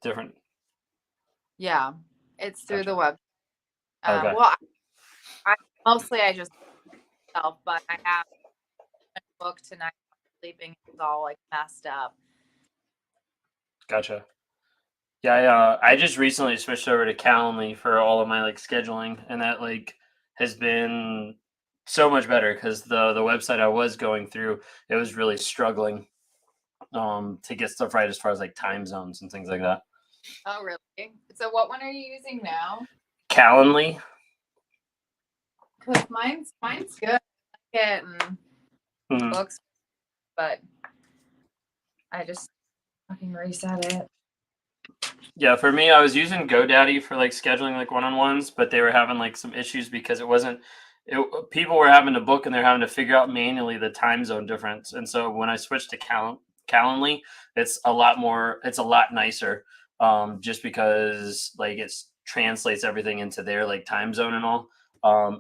different? Yeah, it's through Gotcha. the web. Okay. Well, I just myself, but I have a book tonight. Sleeping is all like messed up. Gotcha. Yeah, I just recently switched over to Calendly for all of my like scheduling, and that like has been so much better because the website I was going through, it was really struggling to get stuff right as far as like time zones and things like that. Oh, really? So what one are you using now? Calendly. Because mine's good. I like it and books, but I just fucking reset it. Yeah, for me, I was using GoDaddy for like scheduling like one-on-ones, but they were having like some issues because people were having to book and they're having to figure out manually the time zone difference. And so when I switched to Calendly, it's a lot nicer. Just because like it translates everything into their like time zone and all.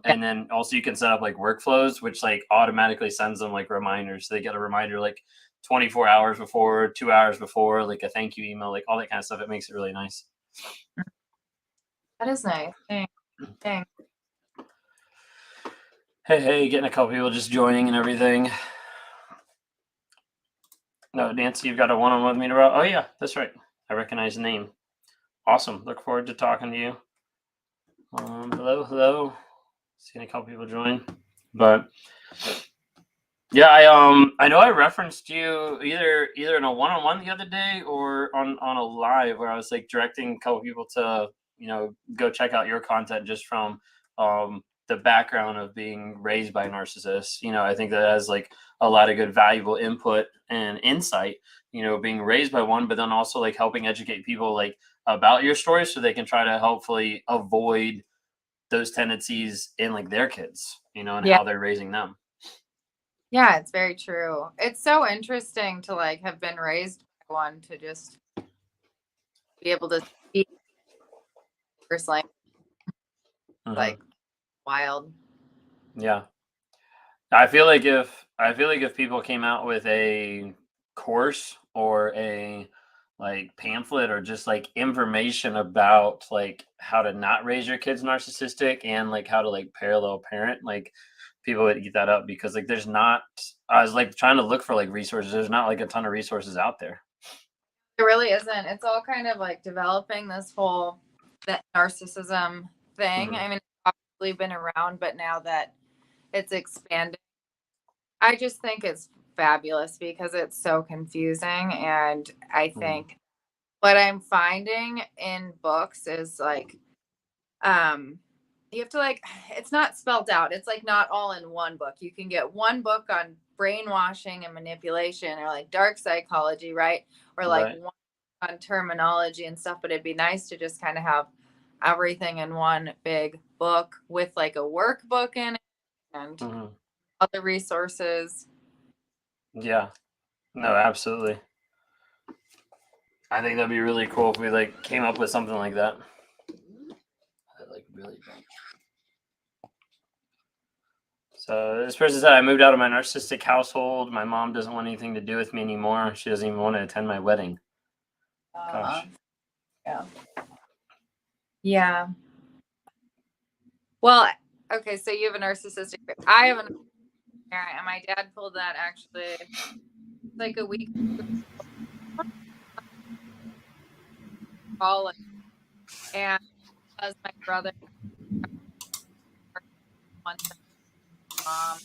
And then also you can set up like workflows, which like automatically sends them like reminders. So they get a reminder like 24 hours before, 2 hours before, like a thank you email, like all that kind of stuff. It makes it really nice. That is nice. Thanks. Hey, getting a couple people just joining and everything. No, Nancy, you've got a one-on-one with me tomorrow. Oh yeah, that's right. I recognize the name. Awesome. Look forward to talking to you. Hello. Seeing a couple people join, but yeah, I know I referenced you either in a one-on-one the other day or on a live where I was like directing a couple people to go check out your content just from the background of being raised by narcissists. I think that has like a lot of good valuable input and insight. Being raised by one, but then also like helping educate people like about your story so they can try to hopefully avoid those tendencies in like their kids. And how they're raising them. Yeah, it's very true. It's so interesting to like have been raised by one to just be able to speak first language, like wild. Yeah. I feel like if people came out with a course or a like pamphlet or just like information about like how to not raise your kids narcissistic and like how to like parallel parent, like people would eat that up because like I was like trying to look for like resources. There's not like a ton of resources out there. It really isn't. It's all kind of like developing this whole that narcissism thing. I mean, it's obviously been around, but now that it's expanded, I just think it's fabulous because it's so confusing. And I think what I'm finding in books is like, you have to like, it's not spelled out. It's like not all in one book. You can get one book on brainwashing and manipulation or like dark psychology, right? Or like one on terminology and stuff, but it'd be nice to just kind of have everything in one big book with like a workbook in it and other resources. Yeah. No, absolutely. I think that'd be really cool if we like came up with something like that. So this person said, I moved out of my narcissistic household. My mom doesn't want anything to do with me anymore. She doesn't even want to attend my wedding. Gosh. Yeah. Well, okay, so you have a narcissistic. I have a parent, and my dad pulled that actually like a week college, and as my brother once mom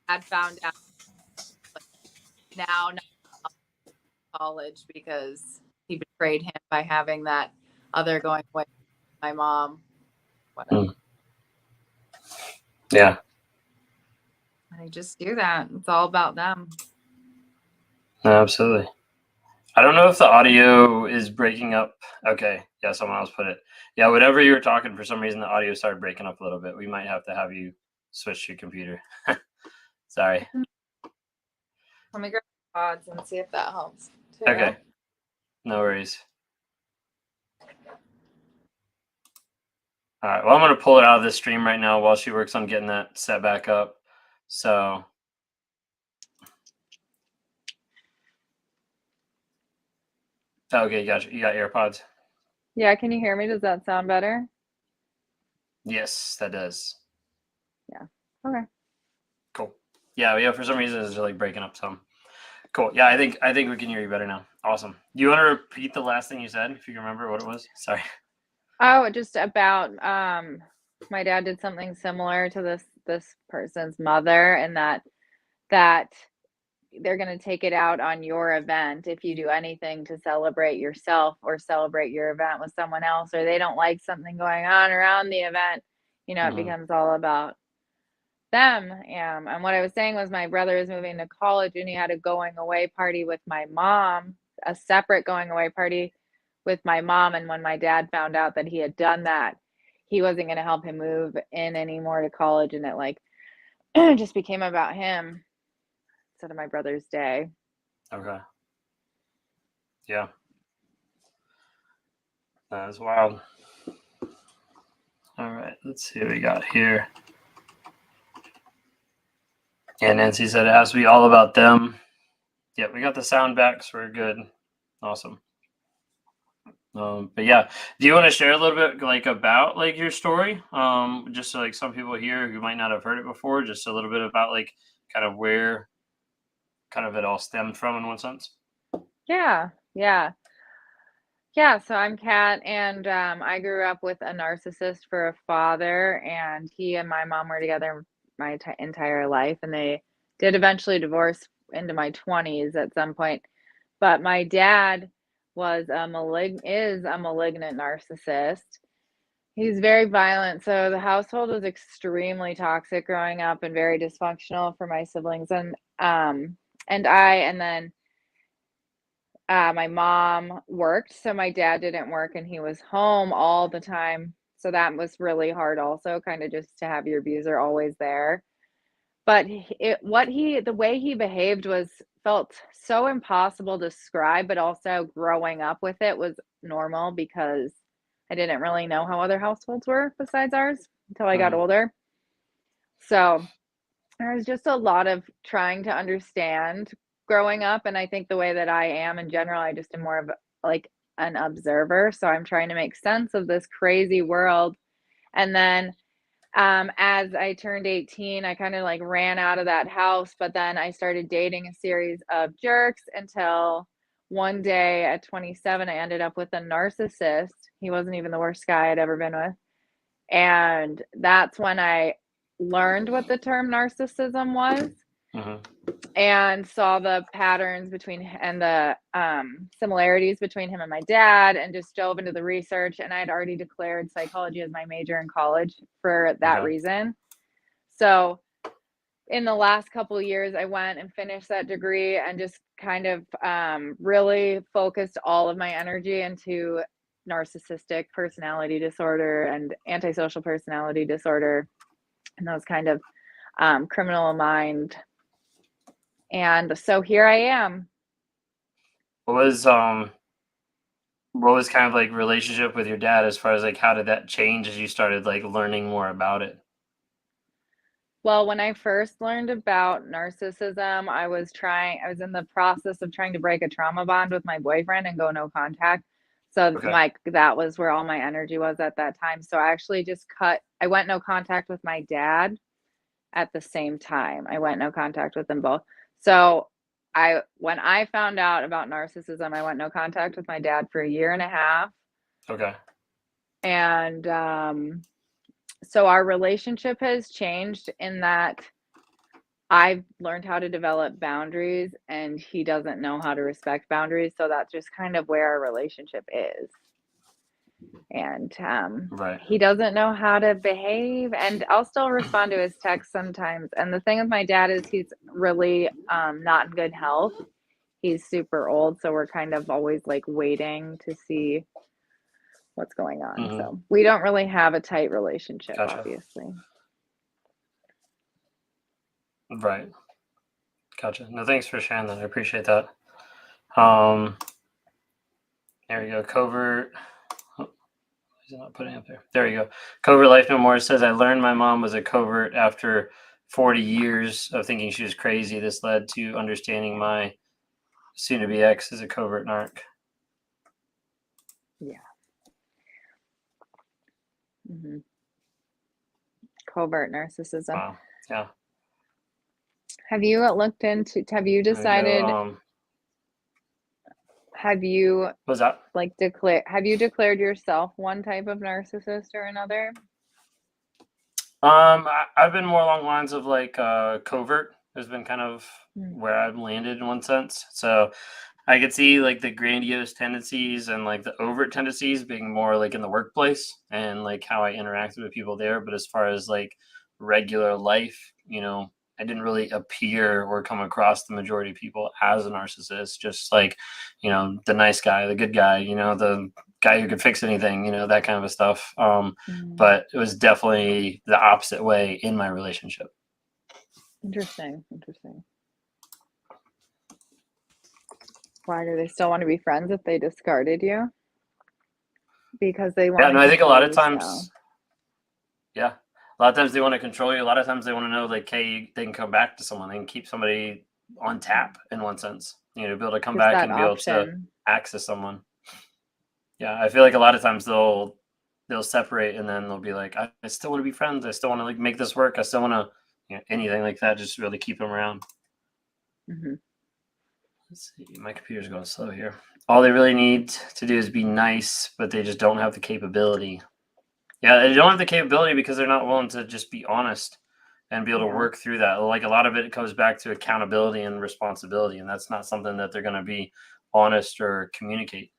had found out like, now not college because he betrayed him by having that other going away with my mom. Whatever. Yeah. They just do that. It's all about them. No, absolutely. I don't know if the audio is breaking up. Okay. Yeah, someone else put it. Yeah, whatever you were talking, for some reason the audio started breaking up a little bit. We might have to have you switch your computer. Sorry. Let me grab the pods and see if that helps too. Okay. No worries. All right. Well, I'm going to pull it out of the stream right now while she works on getting that set back up. So Okay, gotcha. You got AirPods? Yeah, can you hear me? Does that sound better? Yes, that does. Yeah. Okay. Cool. Yeah. For some reason, it's like breaking up some. Cool. Yeah, I think we can hear you better now. Awesome. Do you want to repeat the last thing you said, if you can remember what it was? Sorry. Oh, just about my dad did something similar to this person's mother, and that they're going to take it out on your event if you do anything to celebrate yourself or celebrate your event with someone else, or they don't like something going on around the event, it Mm-hmm. becomes all about them. And what I was saying was my brother is moving to college and he had a going away party with my mom, a separate going away party with my mom. And when my dad found out that he had done that, he wasn't going to help him move in anymore to college. And it like just became about him instead of my brother's day. Okay. Yeah. That's wild. All right. Let's see what we got here. Yeah, Nancy said it has to be all about them. Yeah, we got the sound back, so we're good. Awesome. But yeah, do you want to share a little bit like about like your story? Just so like some people here who might not have heard it before, just a little bit about like kind of where kind of it all stemmed from in one sense. Yeah. So I'm Kat, and I grew up with a narcissist for a father, and he and my mom were together my entire life, and they did eventually divorce into my 20s at some point. But my dad is a malignant narcissist. He's very violent, so the household was extremely toxic growing up and very dysfunctional for my siblings and I, and then my mom worked, so my dad didn't work and he was home all the time. So that was really hard also, kind of just to have your abuser always there. But the way he behaved felt so impossible to describe, but also growing up with it was normal because I didn't really know how other households were besides ours until I got older. So there was just a lot of trying to understand growing up, and I think the way that I am in general, I just am more of like an observer, so I'm trying to make sense of this crazy world. And then as I turned 18, I kind of like ran out of that house, but then I started dating a series of jerks until one day at 27, I ended up with a narcissist. He wasn't even the worst guy I'd ever been with. And that's when I learned what the term narcissism was. And saw the patterns and the similarities between him and my dad, and just dove into the research. And I had already declared psychology as my major in college for that reason. So in the last couple of years, I went and finished that degree and just kind of really focused all of my energy into narcissistic personality disorder and antisocial personality disorder and those kind of criminal mind. And so here I am. What was kind of like relationship with your dad as far as like how did that change as you started like learning more about it? Well, when I first learned about narcissism, I was in the process of trying to break a trauma bond with my boyfriend and go no contact. So that was where all my energy was at that time. So I actually I went no contact with my dad at the same time. I went no contact with them both. So when I found out about narcissism, I went no contact with my dad for a year and a half. Okay. And so our relationship has changed in that I've learned how to develop boundaries and he doesn't know how to respect boundaries. So that's just kind of where our relationship is. And he doesn't know how to behave, and I'll still respond to his texts sometimes. And the thing with my dad is he's really not in good health. He's super old, so we're kind of always like waiting to see what's going on. So we don't really have a tight relationship, obviously. Right. Gotcha. No, thanks for sharing that. I appreciate that. There we go. Covert. He's not putting up there. There you go. Covert Life No More says, I learned my mom was a covert after 40 years of thinking she was crazy. This led to understanding my soon-to-be ex is a covert narc. Yeah. Mm-hmm. Covert narcissism. Wow. Yeah. Have you looked into, have you There you go. decided, have you What's that? like have you declared yourself one type of narcissist or another? I've been more along the lines of like covert has been kind of where I've landed in one sense. So I could see like the grandiose tendencies and like the overt tendencies being more like in the workplace and like how I interacted with people there. But as far as like regular life, I didn't really appear or come across the majority of people as a narcissist, just like, the nice guy, the good guy, the guy who could fix anything, that kind of stuff. But it was definitely the opposite way in my relationship. Interesting. Why do they still want to be friends if they discarded you? Because they want Yeah, to no, I think a lot of control you times, still. yeah, a lot of times they want to control you. A lot of times they want to know, like, hey, they can come back to someone. They can keep somebody on tap in one sense, be able to come Just back that and be able to option. access someone. Yeah, I feel like a lot of times they'll separate and then they'll be like, I still want to be friends. I still want to like make this work. I still want to, anything like that. Just really keep them around. Mm-hmm. Let's see. My computer's going slow here. All they really need to do is be nice, but they just don't have the capability. Yeah, they don't have the capability because they're not willing to just be honest and be able to work through that. Like a lot of it comes back to accountability and responsibility, and that's not something that they're going to be honest or communicate.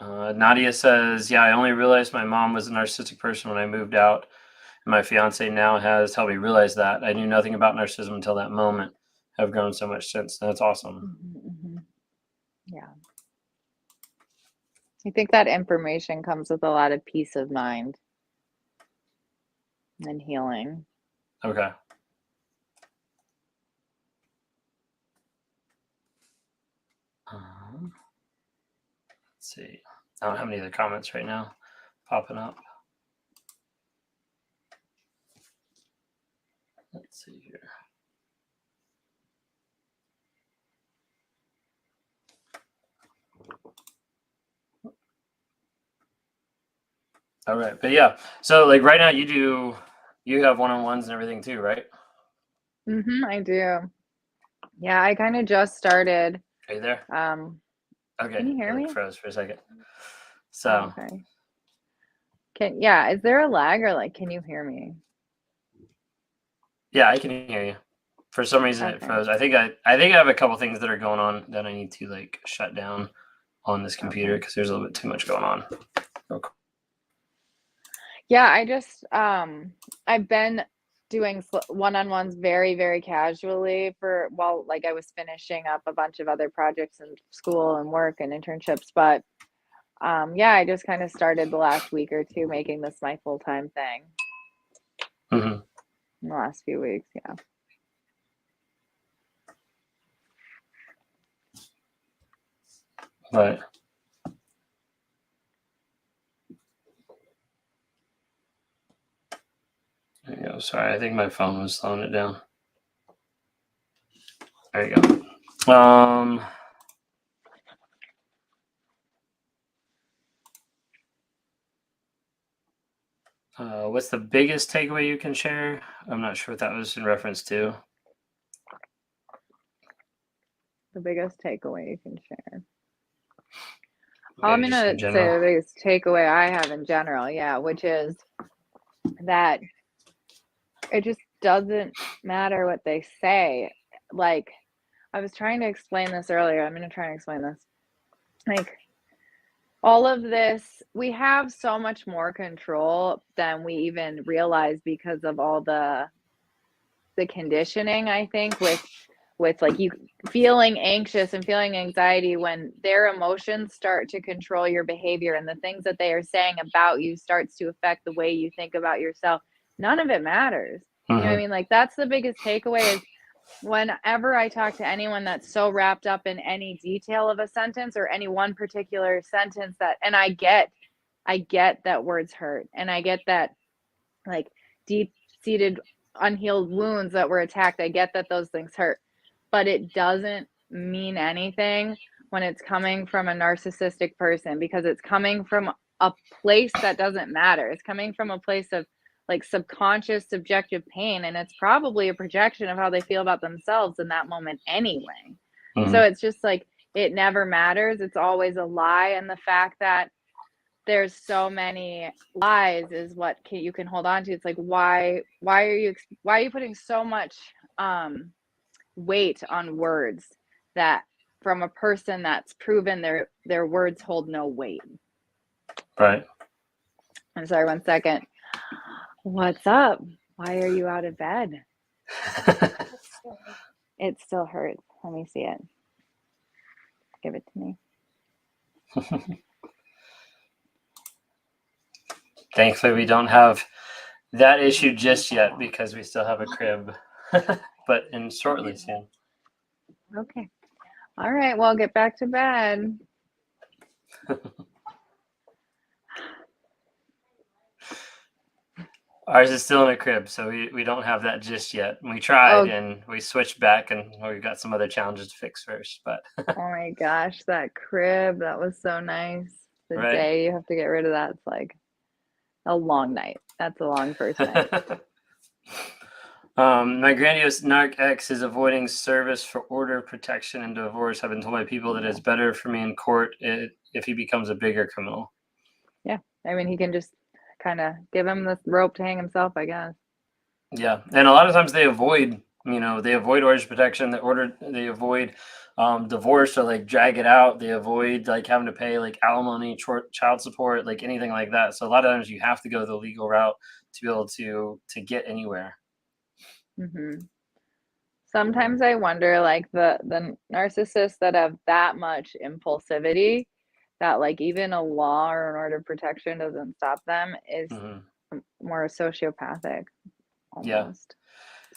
Nadia says, yeah, I only realized my mom was a narcissistic person when I moved out. And my fiance now has helped me realize that. I knew nothing about narcissism until that moment. I've grown so much since. That's awesome. Mm-hmm. Yeah. I think that information comes with a lot of peace of mind and healing. Okay. Let's see. I don't have any other comments right now popping up. Let's see here. All right. But yeah, so like right now you have one-on-ones and everything too, right? I do. Yeah, I kind of just started. Are you there? Okay. Can you hear me? Froze for a second. So okay. Is there a lag or like can you hear me? yeah, I can hear you. For some reason it froze. I think I have a couple things that are going on that I need to like shut down on this computer because there's a little bit too much going on. Okay. Yeah, I just I've been doing one-on-ones very, very casually while like I was finishing up a bunch of other projects in school and work and internships. But I just kind of started the last week or two making this my full-time thing. Mm-hmm. In the last few weeks, yeah. Right. There you go. Sorry, I think my phone was slowing it down. There you go. What's the biggest takeaway you can share? I'm not sure what that was in reference to. The biggest takeaway you can share. I'm going to say the biggest takeaway I have in general, which is that it just doesn't matter what they say. Like, I was trying to explain this earlier. I'm going to try and explain this. Like, all of this, we have so much more control than we even realize because of all the conditioning, I think, with like you feeling anxious and feeling anxiety when their emotions start to control your behavior and the things that they are saying about you starts to affect the way you think about yourself. None of it matters. You know what I mean? Like that's the biggest takeaway is whenever I talk to anyone that's so wrapped up in any detail of a sentence or any one particular sentence and I get that words hurt and I get that like deep-seated unhealed wounds that were attacked. I get that those things hurt, but it doesn't mean anything when it's coming from a narcissistic person, because it's coming from a place that doesn't matter. It's coming from a place of like subconscious subjective pain, and it's probably a projection of how they feel about themselves in that moment anyway. So it's just like it never matters. It's always a lie, and the fact that there's so many lies is what you can hold on to. It's like why are you putting so much weight on words that from a person that's proven their words hold no weight. Right. I'm sorry, 1 second. What's up? Why are you out of bed? It still hurts. Let me see it. Give it to me. Thankfully, we don't have that issue just yet because we still have a crib, but in shortly soon. Okay. All right. Well, get back to bed. Ours is still in a crib, so we don't have that just yet. We tried and we switched back, and we got some other challenges to fix first. But oh my gosh, that crib, that was so nice. The right? day you have to get rid of that, it's like a long night. That's a long first night. My grandiose narc ex is avoiding service for order of protection and divorce. I've been told by people that it's better for me in court if he becomes a bigger criminal. Yeah, I mean, he can just kind of give him the rope to hang himself, I guess. Yeah, and a lot of times they avoid, they avoid orders of protection. They avoid divorce or like drag it out. They avoid like having to pay like alimony, child support, like anything like that. So a lot of times you have to go the legal route to be able to get anywhere. Mm-hmm. Sometimes I wonder, like the narcissists that have that much impulsivity, that like even a law or an order of protection doesn't stop them, is more sociopathic almost. Yeah.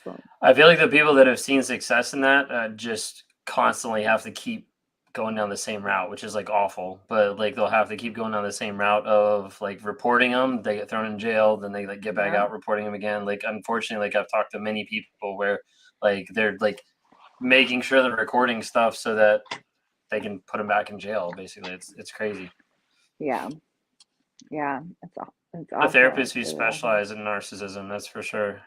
So. I feel like the people that have seen success in that just constantly have to keep going down the same route, which is like awful, but like they'll have to keep going down the same route of like reporting them. They get thrown in jail, then they like get back out, reporting them again. Like, unfortunately, like I've talked to many people where like they're like making sure they're recording stuff so that they can put them back in jail. Basically, it's crazy. Yeah, it's awful. The therapists who specialize in narcissism, that's for sure.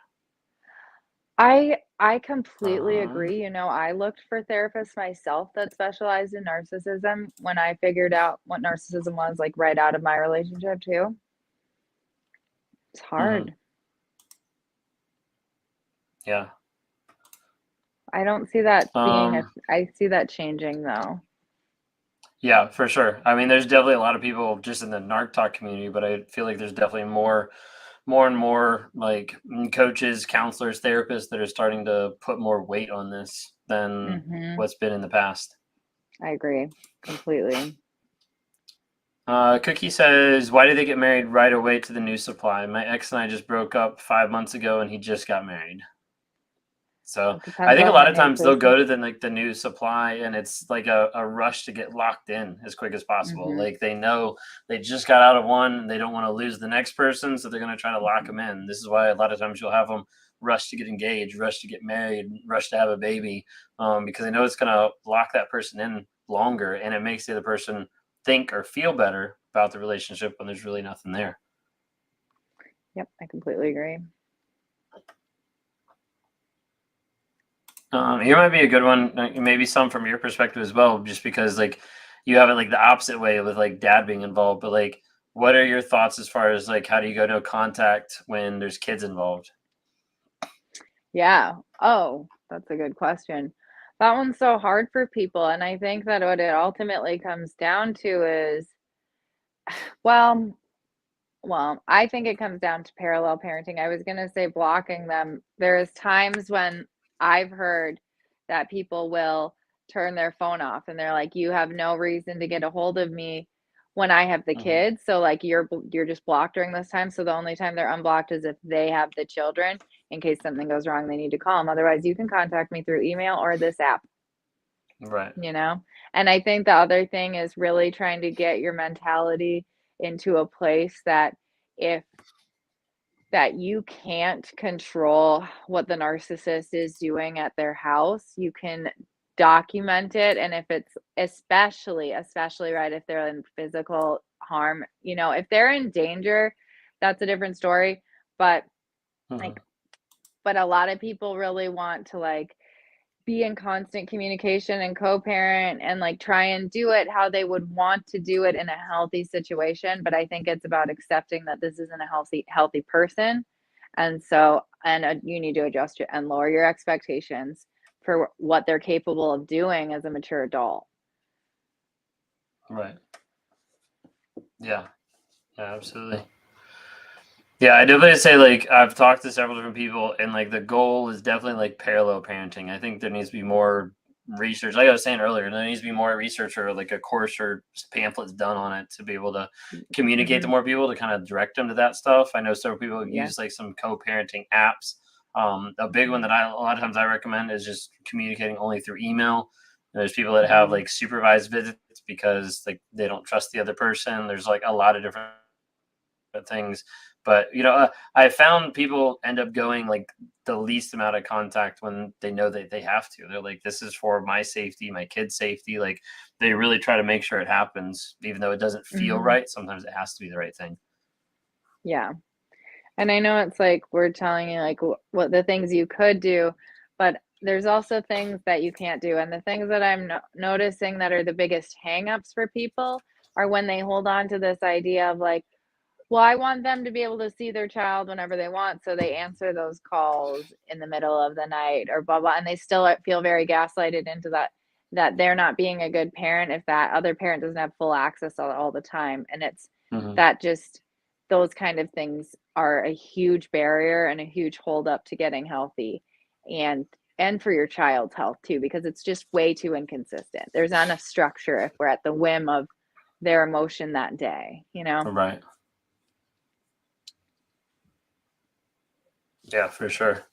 I completely agree. You know, I looked for therapists myself that specialized in narcissism when I figured out what narcissism was, like right out of my relationship too. It's hard. Yeah. I don't see that being I see that changing though. Yeah, for sure. I mean, there's definitely a lot of people just in the narc talk community, but I feel like there's definitely more and more like coaches, counselors, therapists that are starting to put more weight on this than what's been in the past. I agree completely. Cookie says, why did they get married right away to the new supply? My ex and I just broke up 5 months ago and he just got married. So I think a lot of times they'll go to the new supply and it's like a rush to get locked in as quick as possible. Like they know they just got out of one and they don't want to lose the next person. So they're going to try to lock them in. This is why a lot of times you'll have them rush to get engaged, rush to get married, rush to have a baby, because they know it's going to lock that person in longer and it makes the other person think or feel better about the relationship when there's really nothing there. Yep, I completely agree. Here might be a good one, maybe some from your perspective as well, just because like you have it like the opposite way with like dad being involved. But like, what are your thoughts as far as like how do you go no contact when there's kids involved? Yeah. Oh, that's a good question. That one's so hard for people, and I think that what it ultimately comes down to is, well, I think it comes down to parallel parenting. I was gonna say blocking them. There's times when I've heard that people will turn their phone off and they're like, you have no reason to get a hold of me when I have the kids. So like you're just blocked during this time. So the only time they're unblocked is if they have the children, in case something goes wrong, they need to call them. Otherwise, you can contact me through email or this app. Right. You know? And I think the other thing is really trying to get your mentality into a place that you can't control what the narcissist is doing at their house, you can document it, and if it's especially right if they're in physical harm, if they're in danger, that's a different story, but, Mhm. like but a lot of people really want to, like, be in constant communication and co-parent and, like, try and do it how they would want to do it in a healthy situation, but I think it's about accepting that this isn't a healthy person, and so you need to adjust your and lower your expectations for what they're capable of doing as a mature adult. Right. Yeah. Yeah, absolutely. Yeah, I definitely say like I've talked to several different people, and like the goal is definitely like parallel parenting. I think there needs to be more research. Like I was saying earlier, there needs to be more research or like a course or pamphlets done on it to be able to communicate to Mhm. more people to kind of direct them to that stuff. I know several people Yeah. use like some co-parenting apps. A big one Mhm. that a lot of times I recommend is just communicating only through email. There's people that have Mhm. like supervised visits because like they don't trust the other person. There's like a lot of different things. But I found people end up going like the least amount of contact when they know that they have to. They're like, this is for my safety, my kids' safety. Like they really try to make sure it happens, even though it doesn't feel Mhm. right. Sometimes it has to be the right thing. Yeah. And I know it's like we're telling you like what the things you could do, but there's also things that you can't do. And the things that I'm noticing that are the biggest hangups for people are when they hold on to this idea of like, well, I want them to be able to see their child whenever they want, so they answer those calls in the middle of the night or blah blah, and they still feel very gaslighted into that they're not being a good parent if that other parent doesn't have full access all the time, and it's Hmm. that just those kind of things are a huge barrier and a huge holdup to getting healthy, and for your child's health too, because it's just way too inconsistent. There's not enough structure if we're at the whim of their emotion that day, you know? Right. Yeah, for sure.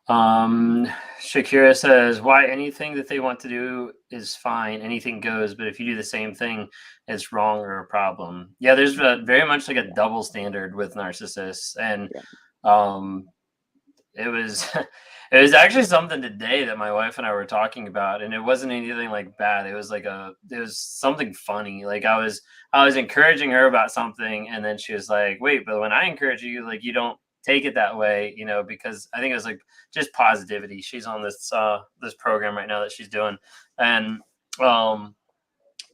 Um, Shakira says, "Why anything that they want to do is fine. Anything goes. But if you do the same thing, it's wrong or a problem." Yeah, there's very much like a Yeah, double standard with narcissists, and yeah. um, it was it was actually something today that my wife and I were talking about, and it wasn't anything like bad. It was something funny. Like I was encouraging her about something, and then she was like, "Wait, but when I encourage you, like you don't take it that way, because I think it was like just positivity. She's on this program right now that she's doing, and um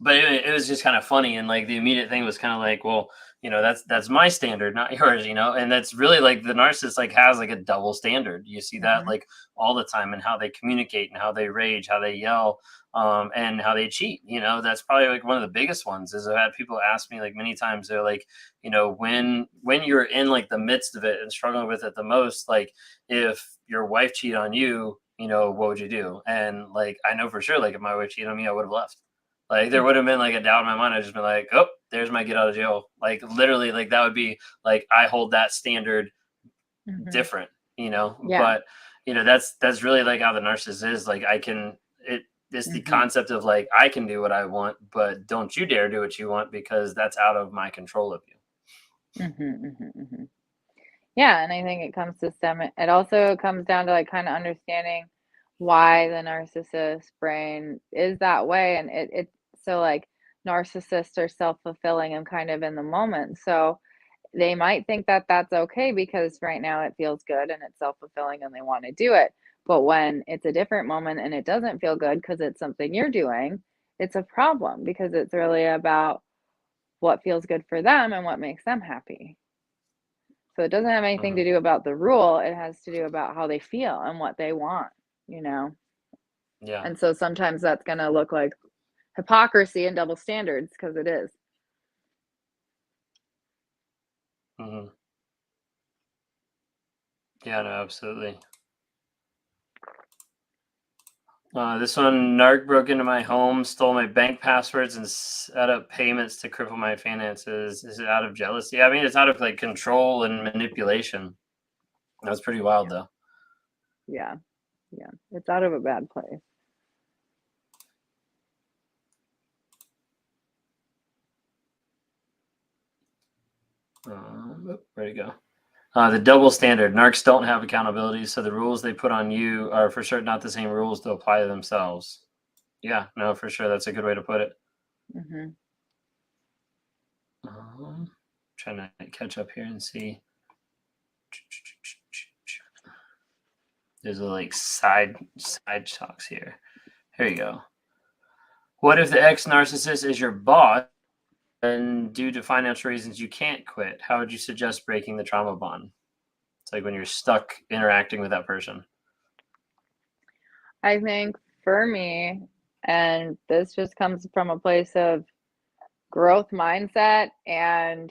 but it was just kind of funny, and like the immediate thing was kind of like, well, that's my standard, not yours, and that's really like the narcissist like has like a double standard. You see that Mhm. like all the time, and how they communicate and how they rage, how they yell, and how they cheat. That's probably like one of the biggest ones. Is I've had people ask me like many times, they're like, when you're in like the midst of it and struggling with it the most, like if your wife cheated on you, what would you do? And like I know for sure, like if my wife cheated on me, I would have left. Like there Mm, would have been like a doubt in my mind. I'd just been like, oh, there's my get out of jail. Like literally, like that would be like I hold that standard mhm. different, Yeah. But that's really like how the narcissist is. Like it's the Mhm. concept of like I can do what I want, but don't you dare do what you want because that's out of my control of you. Mhm, mhm, mhm. Yeah, and I think it comes to it also comes down to, like, kinda understanding why the narcissist brain is that way, and so, like, narcissists are self-fulfilling and kind of in the moment, so they might think that that's okay because right now it feels good and it's self-fulfilling and they wanna do it, but when it's a different moment and it doesn't feel good because it's something you're doing, it's a problem because it's really about what feels good for them and what makes them happy. So it doesn't have anything Hmm. to do about the rule, it has to do about how they feel and what they want, you know? Yeah. And so sometimes that's gonna look like hypocrisy and double standards because it is. Hmm. Yeah. No. Absolutely. This one, Narc broke into my home, stole my bank passwords, and set up payments to cripple my finances. Is it out of jealousy? I mean, it's out of like control and manipulation. That's pretty wild, Yeah, though. yeah, yeah. It's out of a bad place. Where'd it go? The double standard. Narcs don't have accountability, so the rules they put on you are for sure not the same rules to apply to themselves. Yeah, no, for sure. That's a good way to put it. Mm-hmm. Trying to catch up here and see. There's like side talks here. Here you go. What if the ex-narcissist is your boss and due to financial reasons you can't quit? How would you suggest breaking the trauma bond? It's like when you're stuck interacting with that person. I think for me, and this just comes from a place of growth mindset and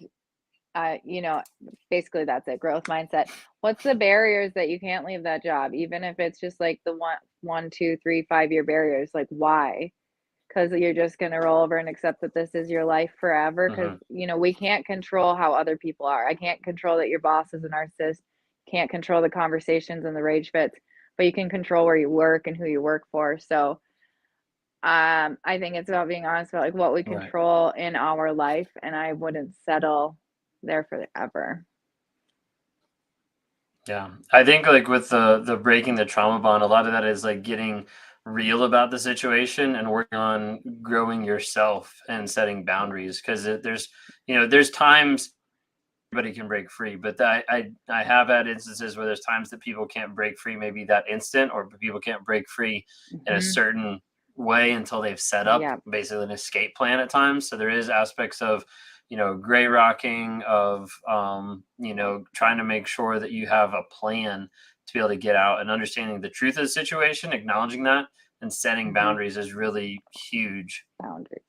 basically that's it, growth mindset. What's the barriers that you can't leave that job, even if it's just like the 1, 2, 3, 5 year barriers? Like, why? Because you're just going to roll over and accept that this is your life forever. Because we can't control how other people are. I can't control that your boss is a narcissist. Can't control the conversations and the rage fits, but you can control where you work and who you work for. So I think it's about being honest about like what we control in our life, and I wouldn't settle there forever. Yeah, I think like with the breaking the trauma bond, a lot of that is like getting real about the situation and working on growing yourself and setting boundaries, because there's times everybody can break free, but I have had instances where there's times that people can't break free maybe that instant, or people can't break free in a certain way until they've set up basically an escape plan at times. So there is aspects of gray rocking, of trying to make sure that you have a plan to be able to get out, and understanding the truth of the situation, acknowledging that, and setting boundaries is really huge. Boundaries.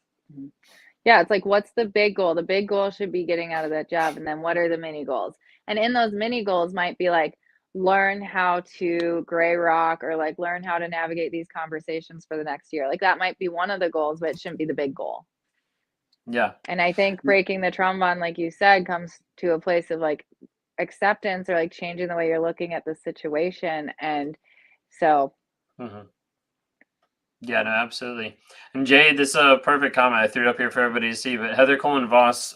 Yeah, it's like, what's the big goal? The big goal should be getting out of that job, and then what are the mini goals? And in those mini goals might be like, learn how to gray rock, or like learn how to navigate these conversations for the next year. Like that might be one of the goals, but it shouldn't be the big goal. Yeah. And I think breaking the trauma bond, like you said, comes to a place of like acceptance, or like changing the way you're looking at the situation. And so yeah, no, absolutely. And Jay, this is a perfect comment. I threw it up here for everybody to see, but Heather Coleman Voss,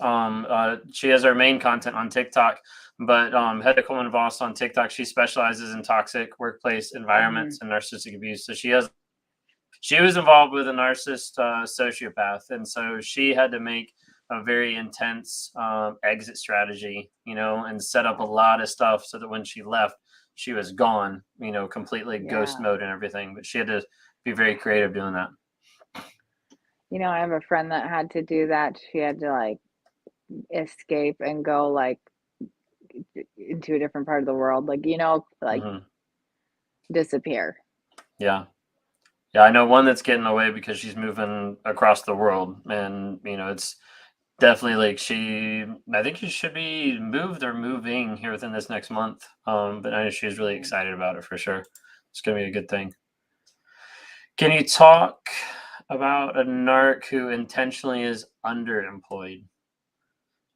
she has our main content on TikTok, but Heather Coleman Voss on TikTok, she specializes in toxic workplace environments and narcissistic abuse. So she was involved with a narcissist sociopath, and so she had to make a very intense exit strategy, and set up a lot of stuff so that when she left, she was gone, completely ghost mode and everything. But she had to be very creative doing that. I have a friend that had to do that. She had to like escape and go like into a different part of the world, like disappear. Yeah, I know one that's getting away because she's moving across the world, and it's definitely like I think she should be moved or moving here within this next month. But I know she's really excited about it for sure. It's gonna be a good thing. Can you talk about a narc who intentionally is underemployed?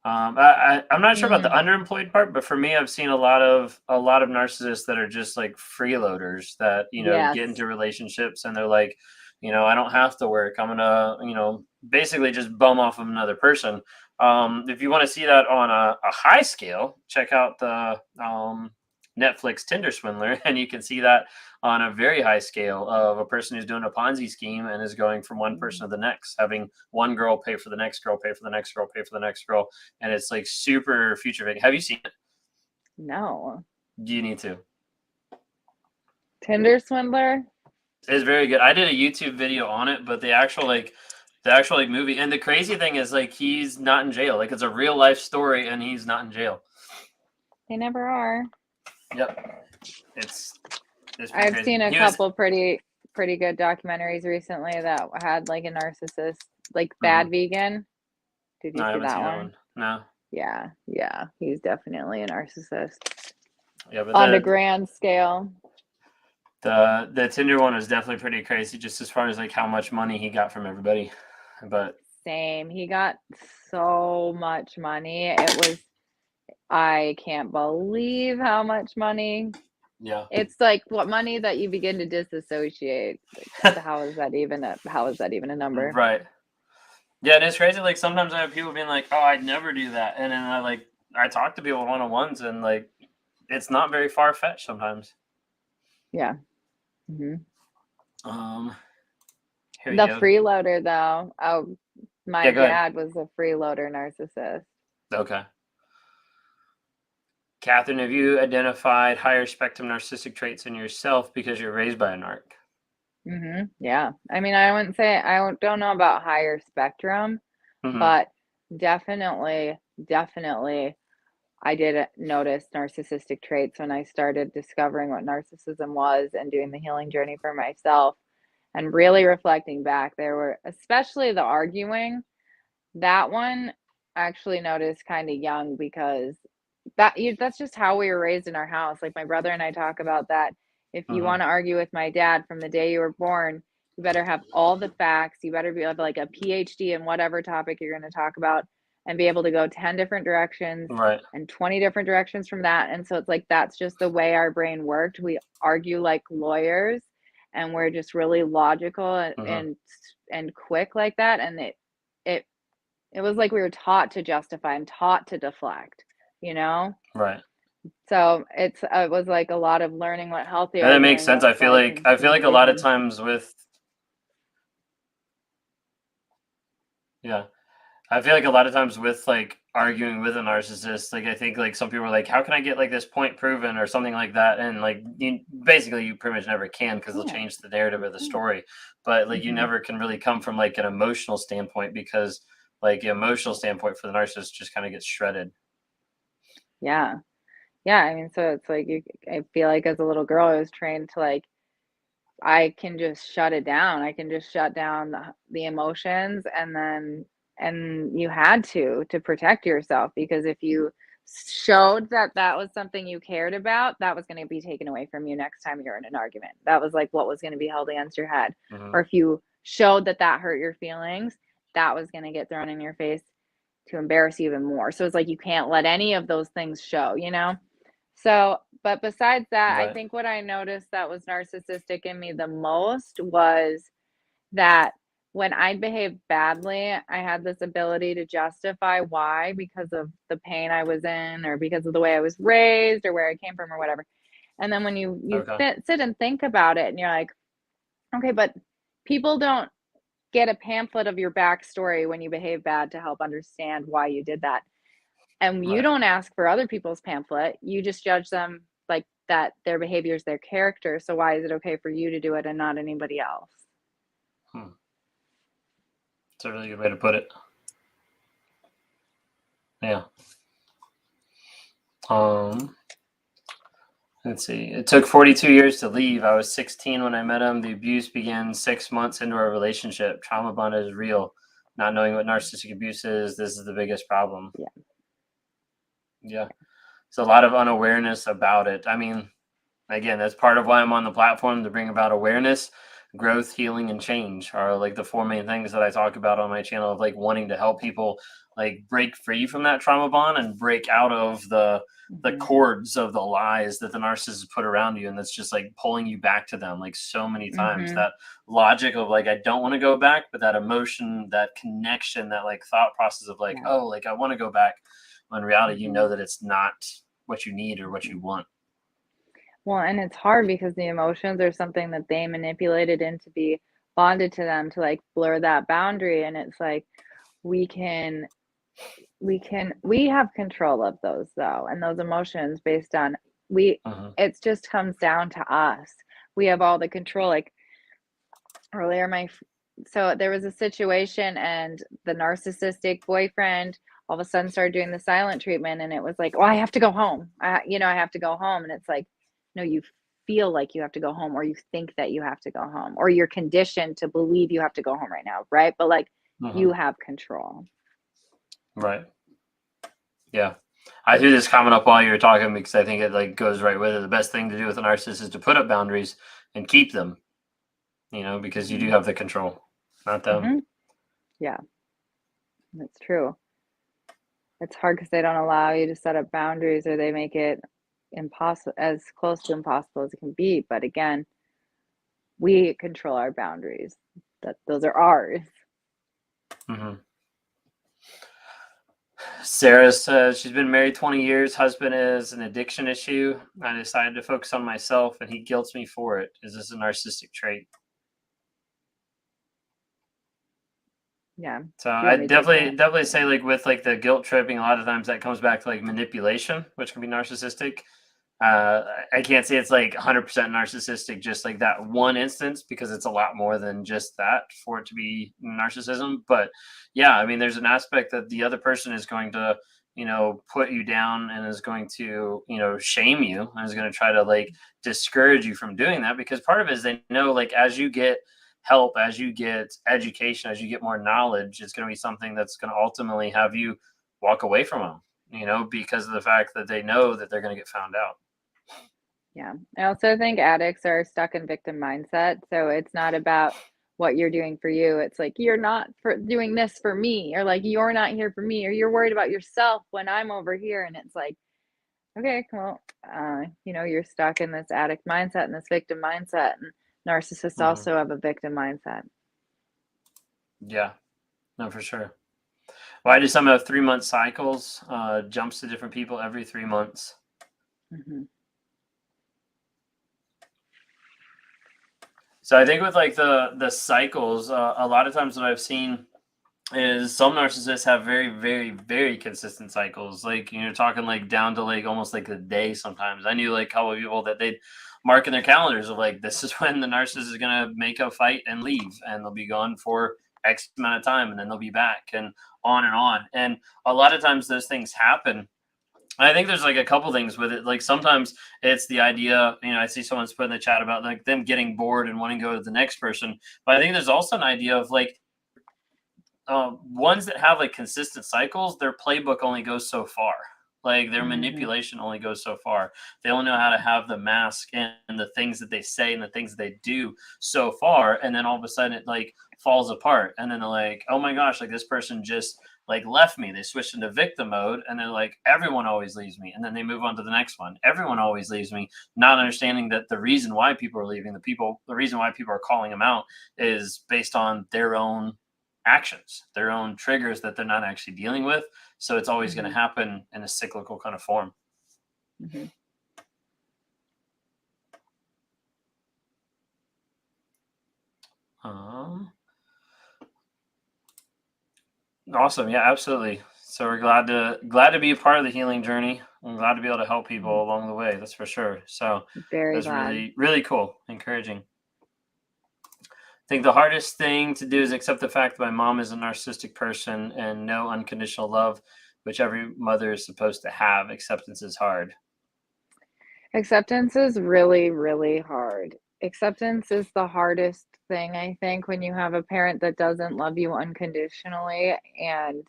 I'm not sure about the underemployed part, but for me, I've seen a lot of narcissists that are just like freeloaders that get into relationships and they're like, I don't have to work. I'm gonna basically just bum off of another person. If you want to see that on a high scale, check out the Netflix Tinder Swindler, and you can see that on a very high scale of a person who's doing a Ponzi scheme and is going from one person to the next, having one girl pay for the next girl, pay for the next girl, pay for the next girl, and it's like super futuristic. Have you seen it? No. You need to. Tinder Swindler? It's very good. I did a YouTube video on it, but the actual movie, and the crazy thing is like he's not in jail. Like it's a real life story, and he's not in jail. They never are. Yep. I've crazy. seen a couple pretty good documentaries recently that had like a narcissist, like Bad Vegan. Did you see that one? No. Yeah. He's definitely a narcissist. Yeah, but on a grand scale. The Tinder one was definitely pretty crazy, just as far as like how much money he got from everybody. But same, he got so much money. I can't believe how much money. Yeah, it's like what money that you begin to disassociate. Like, how is that even a number? Right. Yeah, and it's crazy. Like sometimes I have people being like, "Oh, I'd never do that," and then I talk to people one-on-ones, and like it's not very far-fetched sometimes. Yeah. Mm-hmm. Here you The go. freeloader, though. Oh, my Yeah, go ahead. dad was a freeloader narcissist. Okay. Katherine, have you identified higher spectrum narcissistic traits in yourself because you're raised by a narc? Mm-hmm. Yeah. I mean, I wouldn't say, don't know about higher spectrum, Mm-hmm. but definitely, I did notice narcissistic traits when I started discovering what narcissism was and doing the healing journey for myself and really reflecting back. There were, especially the arguing, that one I actually noticed kind of young because that's just how we were raised in our house. Like my brother and I talk about that. If you Mm-hmm. want to argue with my dad from the day you were born, you better have all the facts. You better have like a PhD in whatever topic you're going to talk about and be able to go 10 different directions Right. and 20 different directions from that. And so it's like that's just the way our brain worked. We argue like lawyers and we're just really logical and quick like that. And it was like we were taught to justify and taught to deflect, you know? Right. So it was like a lot of learning what healthy And that makes arguing sense. I looks feel like like and a lot of vision. times with I feel like a lot of times with like arguing with a narcissist, like I think like some people are like, how can I get like this point proven or something like that? And like you pretty much never can because they'll Yeah. change the narrative of the story. But like you Mhm. never can really come from like an emotional standpoint because like the emotional standpoint for the narcissist just kind of gets shredded. Yeah. Yeah, I mean, so it's like I feel like as a little girl, I was trained to like, I can just shut it down. I can just shut down the emotions and you had to protect yourself because if you showed that that was something you cared about, that was going to be taken away from you next time you're in an argument. That was like what was going to be held against your head. Mm-hmm. Or if you showed that that hurt your feelings, that was going to get thrown in your face to embarrass you even more. So it's like you can't let any of those things show, you know? So, but besides that, I Right. think what I noticed that was narcissistic in me the most was that when I behaved badly, I had this ability to justify why because of the pain I was in or because of the way I was raised or where I came from or whatever. And then when you Okay. sit and think about it and you're like, okay, but people don't get a pamphlet of your backstory when you behave bad to help understand why you did that. And you Right. don't ask for other people's pamphlet. You just judge them like that their behavior is their character. So why is it okay for you to do it and not anybody else? It's a really good way to put it. Yeah. Let's see. It took 42 years to leave. I was 16 when I met him. The abuse began 6 months into our relationship. Trauma bond is real. Not knowing what narcissistic abuse is, this is the biggest problem. Yeah. It's a lot of unawareness about it. I mean, again, that's part of why I'm on the platform, to bring about awareness, growth, healing, and change are like the four main things that I talk about on my channel of like wanting to help people like break free from that trauma bond and break out of the cords of the lies that the narcissist put around you, and that's just like pulling you back to them like so many times. That logic of like I don't want to go back, but that emotion, that connection, that like thought process of like oh, like I want to go back, when in reality you know that it's not what you need or what you want. Well, and it's hard because the emotions are something that they manipulated in to be bonded to them to like blur that boundary. And it's like we have control of those though, and those emotions based on it just comes down to us. We have all the control. Like earlier, so there was a situation and the narcissistic boyfriend all of a sudden started doing the silent treatment, and it was like, oh, I have to go home. I have to go home. And it's like, no, you feel like you have to go home, or you think that you have to go home, or you're conditioned to believe you have to go home right now, right? But like you have control. Right. Yeah. I threw this comment up while you were talking because I think it like goes right with it. The best thing to do with a narcissist is to put up boundaries and keep them, because you do have the control, not them. Yeah, that's true. It's hard because they don't allow you to set up boundaries, or they make it impossible, as close to impossible as it can be. But again, we control our boundaries. Those are ours. Sarah says she's been married 20 years. Husband is an addiction issue. I decided to focus on myself and he guilts me for it. Is this a narcissistic trait? Yeah. So You I want me to take definitely say, like, with like the guilt tripping, a lot of times that comes back to like manipulation, which can be narcissistic. I can't say it's like 100% narcissistic, just like that one instance, because it's a lot more than just that for it to be narcissism. But yeah, I mean, there's an aspect that the other person is going to, put you down and is going to, shame you and is going to try to like discourage you from doing that, because part of it is they know, like, as you get help, as you get education, as you get more knowledge, it's going to be something that's going to ultimately have you walk away from them, because of the fact that they know that they're going to get found out. Yeah. I also think addicts are stuck in victim mindset. So it's not about what you're doing for you. It's like, you're not for doing this for me, or like, you're not here for me, or you're worried about yourself when I'm over here. And it's like, okay, well, you're stuck in this addict mindset and this victim mindset. And narcissists Mhm. also have a victim mindset. Yeah, no, for sure. Why do some have 3-month cycles? Jumps to different people every 3 months. Mm-hmm. So I think with like the cycles, a lot of times what I've seen is some narcissists have very, very, very consistent cycles. Like, talking like down to like almost like a day sometimes. I knew like a couple of people that they'd mark in their calendars of like, this is when the narcissist is gonna make a fight and leave, and they'll be gone for X amount of time, and then they'll be back, and on and on. And a lot of times those things happen. I think there's like a couple things with it. Like sometimes it's the idea, I see someone's put in the chat about like them getting bored and wanting to go to the next person. But I think there's also an idea of like, ones that have like consistent cycles, their playbook only goes so far. Like their Mm-hmm. manipulation only goes so far. They only know how to have the mask and the things that they say and the things that they do so far, and then all of a sudden it like falls apart. And then they're like, "Oh my gosh, like this person just like left me." They switched into victim mode, and they're like, "Everyone always leaves me." And then they move on to the next one. Everyone always leaves me, not understanding that the reason why people are leaving, the reason why people are calling them out, is based on their own actions, their own triggers that they're not actually dealing with. So it's always going to happen in a cyclical kind of form. Mm-hmm. Awesome. Yeah, absolutely. So we're glad to be a part of the healing journey. I'm glad to be able to help people along the way. That's for sure. So Very that's glad. really, really cool. Encouraging. I think the hardest thing to do is accept the fact that my mom is a narcissistic person and no unconditional love, which every mother is supposed to have. Acceptance is hard. Acceptance is really, really hard. Acceptance is the hardest thing, I think, when you have a parent that doesn't love you unconditionally. And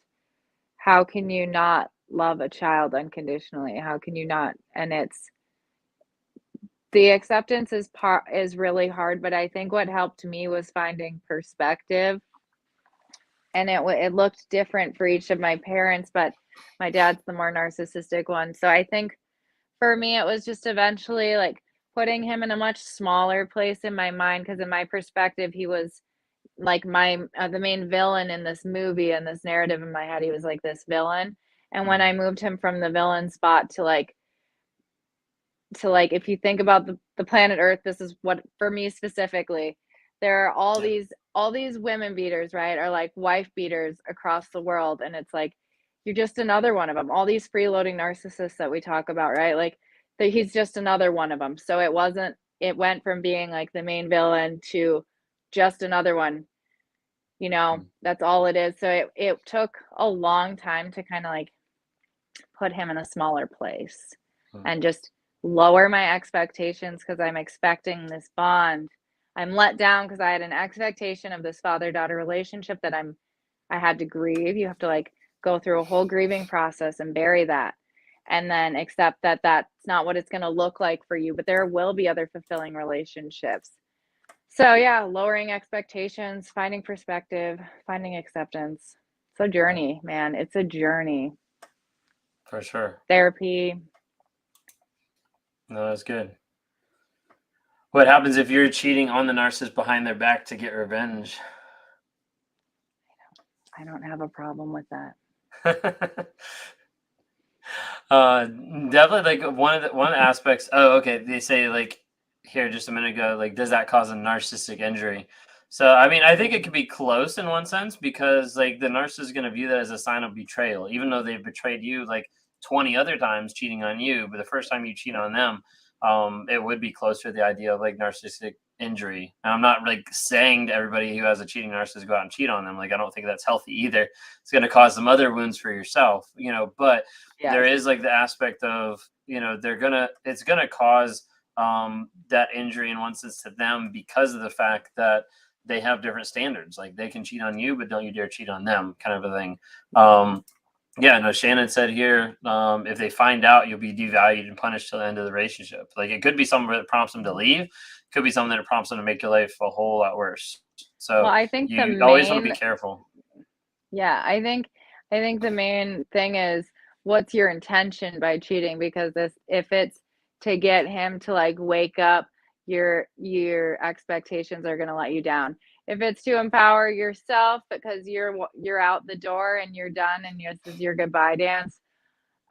how can you not love a child unconditionally? How can you not? And it's the acceptance is really hard, but I think what helped me was finding perspective. And it looked different for each of my parents, but my dad's the more narcissistic one. So I think for me, it was just eventually like putting him in a much smaller place in my mind, because in my perspective, he was like the main villain in this movie, and this narrative in my head, he was like this villain. And when I moved him from the villain spot to like if you think about the planet Earth, this is what for me specifically, there are Yeah. all these women beaters, right? Are like wife beaters across the world, and it's like you're just another one of them. All these freeloading narcissists that we talk about, right? Like he's just another one of them. So it went from being like the main villain to just another one. That's all it is. So it took a long time to kind of like put him in a smaller place and just lower my expectations, because I'm expecting this bond. I'm let down because I had an expectation of this father-daughter relationship that I had to grieve. You have to like go through a whole grieving process and bury that, and then accept that that's not what it's going to look like for you, but there will be other fulfilling relationships. So yeah, lowering expectations, finding perspective, finding acceptance. It's a journey, man. It's a journey. For sure. Therapy. No, that's good. What happens if you're cheating on the narcissist behind their back to get revenge? I don't have a problem with that. Definitely like one of the aspects. Oh, okay. They say like here just a minute ago, like does that cause a narcissistic injury? So I mean, I think it could be close in one sense because like the narcissist is going to view that as a sign of betrayal, even though they've betrayed you like 20 other times cheating on you, but the first time you cheat on them, it would be closer to the idea of like narcissistic injury. And I'm not like saying to everybody who has a cheating narcissist go out and cheat on them. Like I don't think that's healthy either. It's going to cause some other wounds for yourself, but there Yes. is like the aspect of it's gonna cause that injury in one sense to them because of the fact that they have different standards. Like they can cheat on you, but don't you dare cheat on them, kind of a thing. Yeah, no, Shannon said here, if they find out, you'll be devalued and punished till the end of the relationship. Like it could be something that prompts them to leave. It could be something that prompts them to make your life a whole lot worse. So Well, I think you always want to be careful. Yeah, I think the main thing is what's your intention by cheating, because if it's to get him to like wake up, your expectations are going to let you down. If it's to empower yourself because you're out the door and you're done and this is your goodbye dance,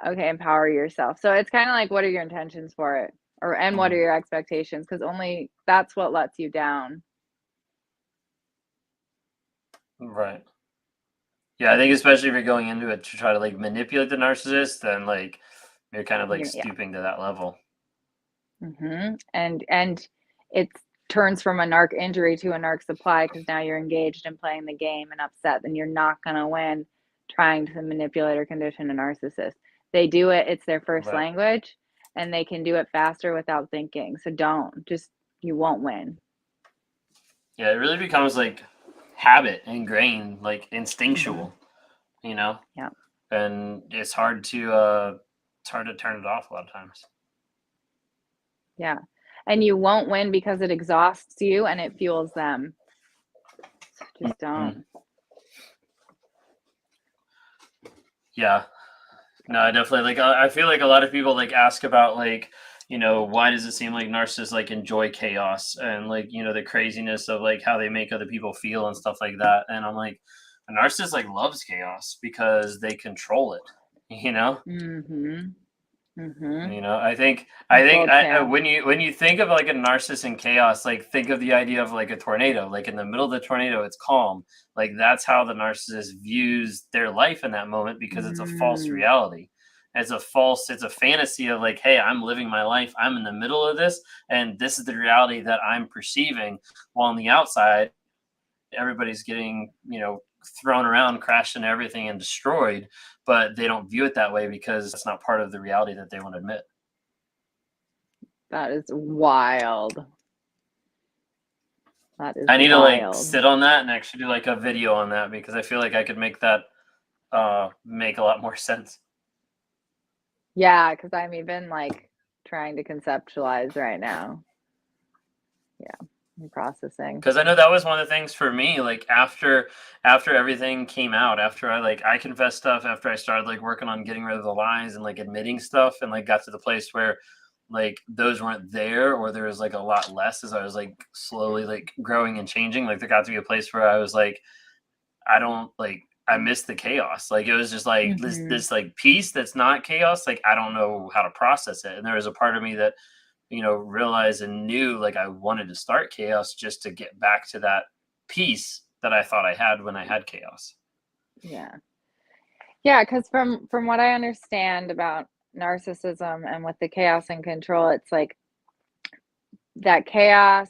okay, empower yourself. So it's kind of like, what are your intentions for it? And what are your expectations? Because only that's what lets you down. Right. Yeah, I think especially if you're going into it to try to like manipulate the narcissist, then like you're kind of like stooping to that level. And it turns from a narc injury to a narc supply because now you're engaged in playing the game and upset, then you're not going to win trying to manipulate or condition a narcissist. They do it, it's their first language, and they can do it faster without thinking. So you won't win. Yeah, it really becomes like habit, ingrained, like instinctual, Yeah. And it's hard to turn it off a lot of times. Yeah. And you won't win because it exhausts you and it fuels them. Just don't. Yeah. No, I definitely like I feel like a lot of people like ask about like, why does it seem like narcissists like enjoy chaos and like, the craziness of like how they make other people feel and stuff like that. And I'm like, a narcissist like loves chaos because they control it, I think when you think of like a narcissist in chaos, like think of the idea of like a tornado. Like in the middle of the tornado, it's calm. Like that's how the narcissist views their life in that moment because it's a false reality. It's a fantasy of like, hey, I'm living my life. I'm in the middle of this, and this is the reality that I'm perceiving. While on the outside, everybody's getting, thrown around, crashed into everything and destroyed, but they don't view it that way because it's not part of the reality that they want to admit. That is wild. I need to like sit on that and actually do like a video on that because I feel like I could make that make a lot more sense. Yeah, because I'm even like trying to conceptualize right now. Yeah, I'm processing. Because I know that was one of the things for me, like after everything came out, after I confessed stuff, after I started like working on getting rid of the lies and like admitting stuff and like got to the place where like those weren't there or there was like a lot less as I was like slowly like growing and changing. Like there got to be a place where I was like, I miss the chaos. Like it was just like this like peace that's not chaos. Like I don't know how to process it. And there was a part of me that, realized and knew like I wanted to start chaos just to get back to that peace that I thought I had when I had chaos. Yeah. Yeah, because from what I understand about narcissism and with the chaos and control, it's like that chaos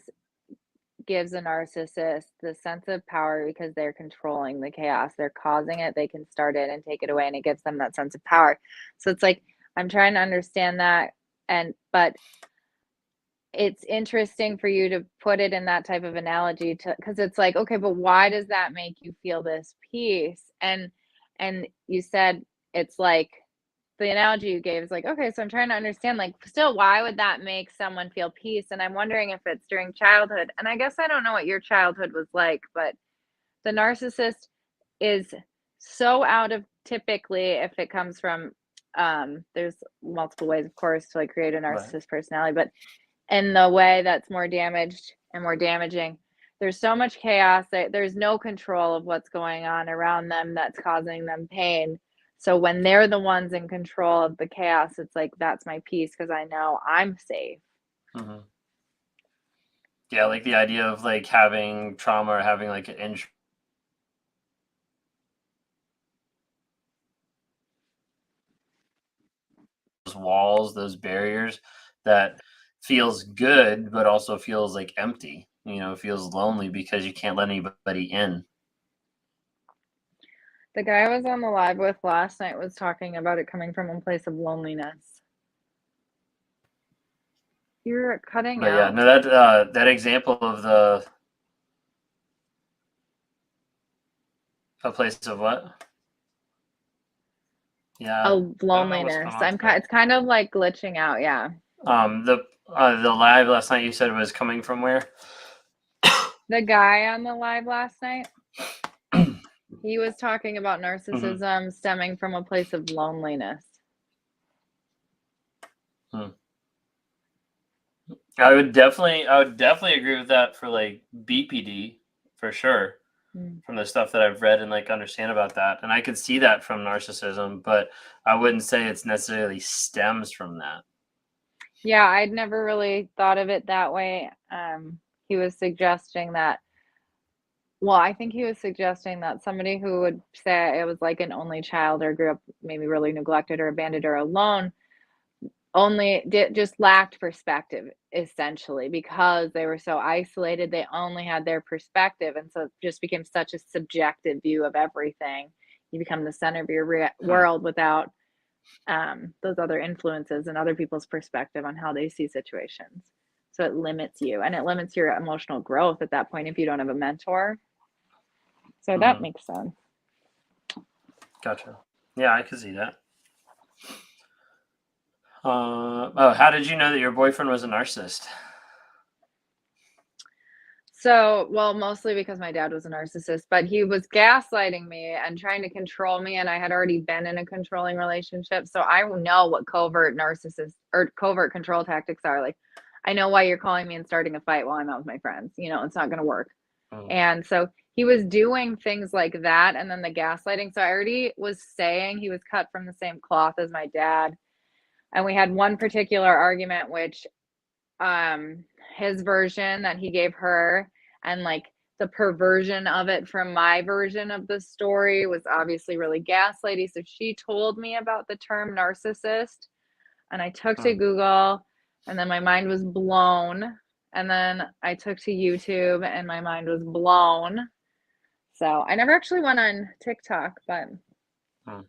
gives a narcissist the sense of power because they're controlling the chaos. They're causing it. They can start it and take it away, and it gives them that sense of power. So it's like, I'm trying to understand that. But it's interesting for you to put it in that type of analogy because it's like, okay, but why does that make you feel this peace? And you said it's like, the analogy you gave is like, okay, so I'm trying to understand, like, still, why would that make someone feel peace? And I'm wondering if it's during childhood. And I guess I don't know what your childhood was like, but the narcissist is so out of, typically, if it comes from, there's multiple ways, of course, to like create a narcissist personality, but in the way that's more damaged and more damaging, there's so much chaos that there's no control of what's going on around them that's causing them pain. So when they're the ones in control of the chaos, it's like, that's my peace because I know I'm safe. Mm-hmm. Yeah, like the idea of like having trauma or having like an injury. Those walls, those barriers that feels good, but also feels like empty. Feels lonely because you can't let anybody in. The guy I was on the live with last night was talking about it coming from a place of loneliness. You're cutting But yeah, out. no, that example of a place of what? Yeah, Oh, I don't know what's loneliness. going on today. It's kind of like glitching out. Yeah. The live last night you said was coming from where? The guy on the live last night, he was talking about narcissism stemming from a place of loneliness. I would definitely agree with that for like BPD for sure. From the stuff that I've read and like understand about that, and I could see that from narcissism, but I wouldn't say it's necessarily stems from that. Yeah, I'd never really thought of it that way. He was suggesting that. Well, I think he was suggesting that somebody who would say it was like an only child or grew up maybe really neglected or abandoned or alone just lacked perspective essentially because they were so isolated. They only had their perspective, and so it just became such a subjective view of everything. You become the center of your world without those other influences and other people's perspective on how they see situations. So it limits you, and it limits your emotional growth at that point if you don't have a mentor. So that makes sense. Gotcha. Yeah, I could see that. How did you know that your boyfriend was a narcissist? So, well, mostly because my dad was a narcissist, but he was gaslighting me and trying to control me, and I had already been in a controlling relationship, so I know what covert narcissist or covert control tactics are. Like, I know why you're calling me and starting a fight while I'm out with my friends. It's not going to work. And so he was doing things like that, and then the gaslighting. So I already was saying he was cut from the same cloth as my dad, and we had one particular argument, which his version that he gave her and like the perversion of it from my version of the story was obviously really gaslighty. So she told me about the term narcissist, and I took to Google, and then my mind was blown. And then I took to YouTube, and my mind was blown. So I never actually went on TikTok, but that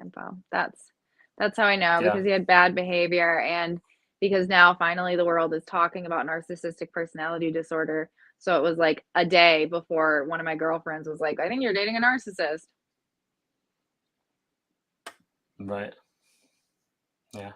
info. That's how I know, because he had bad behavior, and because now finally the world is talking about narcissistic personality disorder. So it was like a day before one of my girlfriends was like, I think you're dating a narcissist. Right. Yeah.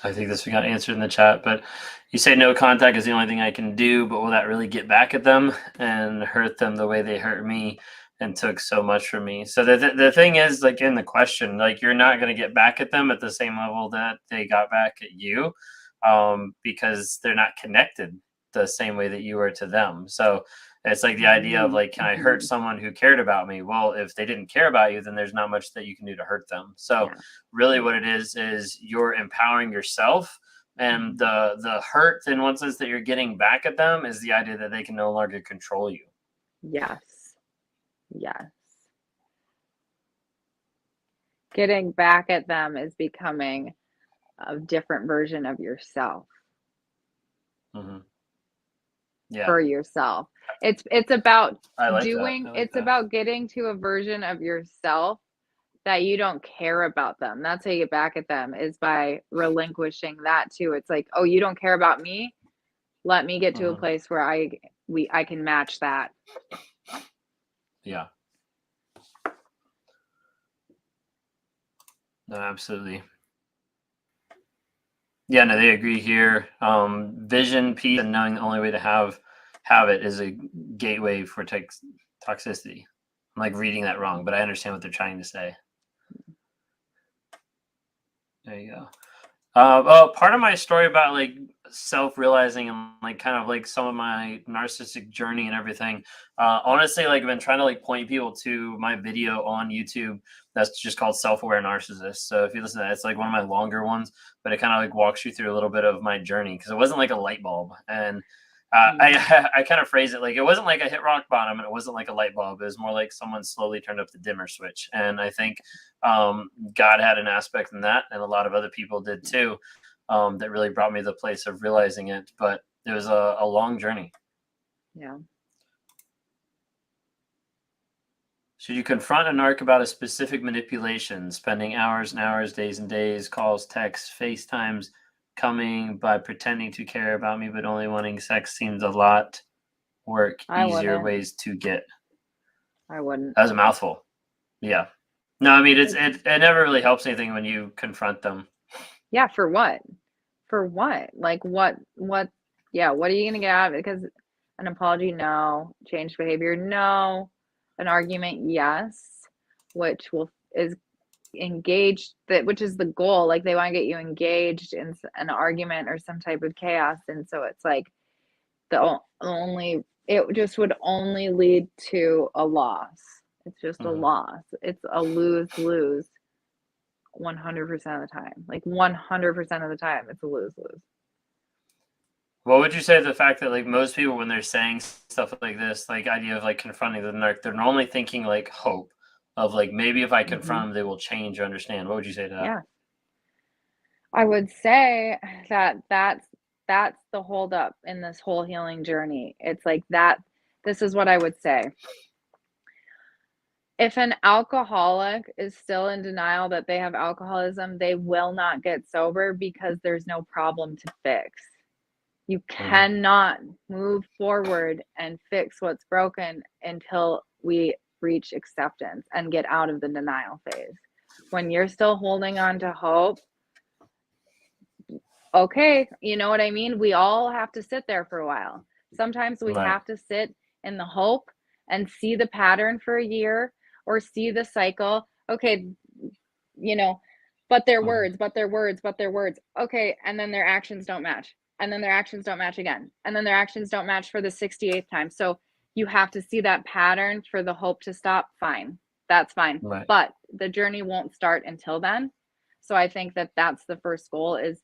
I think this got answered in the chat, but you say no contact is the only thing I can do, but will that really get back at them and hurt them the way they hurt me and took so much from me? So the thing is, like in the question, like you're not going to get back at them at the same level that they got back at you, because they're not connected the same way that you were to them. So it's like the idea of like, can I hurt someone who cared about me? Well, if they didn't care about you, then there's not much that you can do to hurt them. So really what it is you're empowering yourself. And the hurt in one sense that you're getting back at them is the idea that they can no longer control you. Yes. Getting back at them is becoming a different version of yourself. For yourself. It's about about getting to a version of yourself that you don't care about them. That's how you get back at them, is by relinquishing that too. It's like, oh, you don't care about me? Let me get to a place where I can match that. Yeah. No, absolutely. Yeah, no, they agree here. Vision, peace, and knowing the only way to have it is a gateway for toxicity. I'm like reading that wrong, but I understand what they're trying to say. There you go. Well, part of my story about like self-realizing and like kind of like some of my narcissistic journey and everything, honestly, like I've been trying to like point people to my video on YouTube that's just called Self-Aware Narcissist. So if you listen to that, it's like one of my longer ones, but it kind of like walks you through a little bit of my journey, because it wasn't like a light bulb. And I kind of phrase it like it wasn't like I hit rock bottom, and it wasn't like a light bulb. It was more like someone slowly turned up the dimmer switch. And I think God had an aspect in that, and a lot of other people did too, that really brought me to the place of realizing it. But it was a long journey. Yeah. Should you confront a narc about a specific manipulation, spending hours and hours, days and days, calls, texts, FaceTimes, coming by pretending to care about me but only wanting sex seems a lot work, easier wouldn't. ways to get? I wouldn't. That was a mouthful. Yeah. No, I mean, it never really helps anything when you confront them. Yeah, for what? For what? Like what yeah, what are you gonna get out of it? Because an apology, no. Changed behavior, no. An argument, yes. Which is engaged, which is the goal. Like they want to get you engaged in an argument or some type of chaos. And so it's like it just would only lead to a loss. It's just a loss. It's a lose-lose 100% of the time. Like 100% of the time, it's a lose-lose. What would you say to the fact that like most people, when they're saying stuff like this, like idea of like confronting the narc, they're normally thinking like hope of like maybe if I confront them, they will change or understand? What would you say to that? Yeah. I would say that that's the holdup in this whole healing journey. It's like that. This is what I would say. If an alcoholic is still in denial that they have alcoholism, they will not get sober because there's no problem to fix. You cannot move forward and fix what's broken until we reach acceptance and get out of the denial phase. When you're still holding on to hope, okay, you know what I mean? We all have to sit there for a while. Sometimes we have to sit in the hope and see the pattern for a year or see the cycle. Okay, you know, but their words, but their words, but their words. Okay, and then their actions don't match. And then their actions don't match again. And then their actions don't match for the 68th time. So you have to see that pattern for the hope to stop. Fine. That's fine. Right. But the journey won't start until then. So I think that that's the first goal, is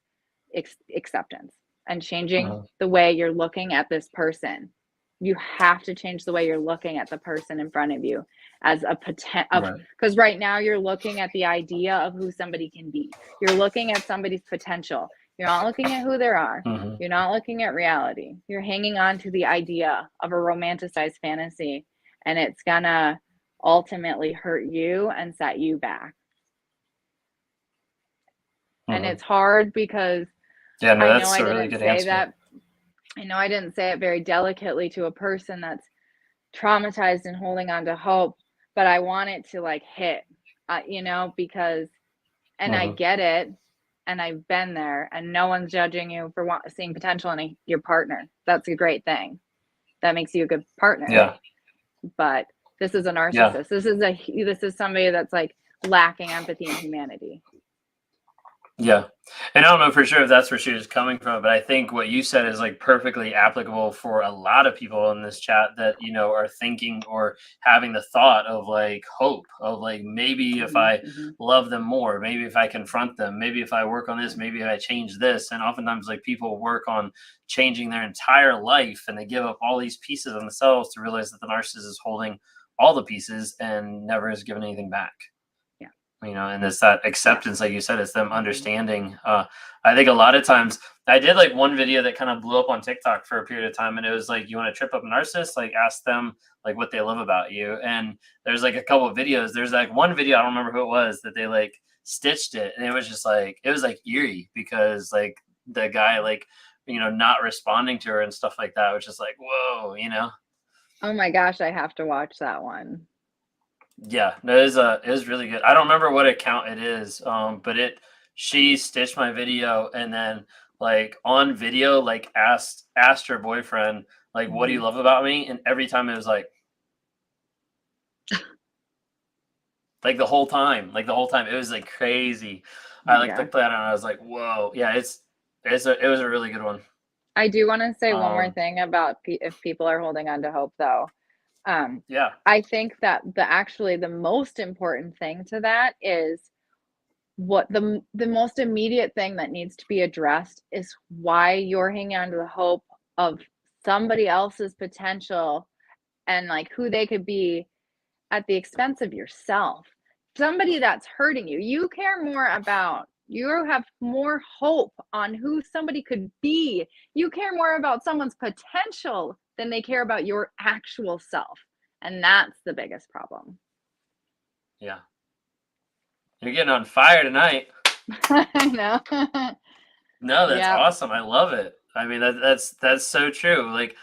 acceptance and changing the way you're looking at this person. You have to change the way you're looking at the person in front of you as a potential, because right now you're looking at the idea of who somebody can be. You're looking at somebody's potential. You're not looking at who they are. You're not looking at reality. You're hanging on to the idea of a romanticized fantasy, and it's gonna ultimately hurt you and set you back. And it's hard because I know I that's a really good say answer. that. I know I didn't say it very delicately to a person that's traumatized and holding on to hope, but I want it to like hit, you know, because, and I get it. And I've been there, and no one's judging you for seeing potential in your partner. That's a great thing. That makes you a good partner. Yeah. But this is a narcissist. Yeah. This is somebody that's like lacking empathy and humanity. Yeah. And I don't know for sure if that's where she was coming from, but I think what you said is like perfectly applicable for a lot of people in this chat that, you know, are thinking or having the thought of like hope of like, maybe if I love them more, maybe if I confront them, maybe if I work on this, maybe if I change this. And oftentimes like people work on changing their entire life, and they give up all these pieces of themselves to realize that the narcissist is holding all the pieces and never has given anything back. You know, and it's that acceptance, like you said, it's them understanding. I think a lot of times I did like one video that kind of blew up on TikTok for a period of time, and it was like, you want to trip up a narcissist, like ask them like what they love about you. And there's like a couple of videos. There's like one video, I don't remember who it was, that they like stitched it, and it was just like, it was like eerie, because like the guy like, you know, not responding to her and stuff like that was just like, whoa, you know. Oh my gosh, I have to watch that one. Yeah, no, it is really good. I don't remember what account it is, but she stitched my video, and then like on video, like asked her boyfriend like, what do you love about me? And every time it was like like the whole time it was like crazy. I like looked at it and I was like, whoa, yeah, it was a really good one. I do want to say one more thing about if people are holding on to hope, though. Yeah. I think that the most important thing to that is what the most immediate thing that needs to be addressed is why you're hanging on to the hope of somebody else's potential and like who they could be at the expense of yourself. Somebody that's hurting you. You care more about, you have more hope on who somebody could be. You care more about someone's potential than they care about your actual self. And that's the biggest problem. Yeah. You're getting on fire tonight. I know. No, that's awesome. I love it. I mean, that's so true. Like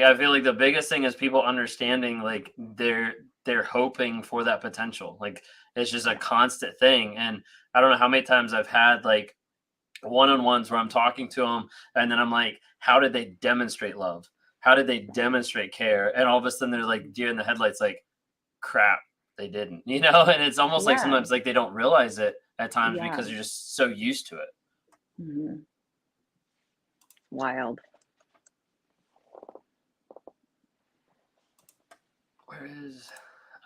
I feel like the biggest thing is people understanding like they're hoping for that potential. Like it's just a constant thing. And I don't know how many times I've had like one-on-ones where I'm talking to them and then I'm like, how did they demonstrate love? How did they demonstrate care? And all of a sudden they're like deer in the headlights, like, crap, they didn't, you know? And it's almost like sometimes like they don't realize it at times because you're just so used to it. Mm-hmm. Wild. Where is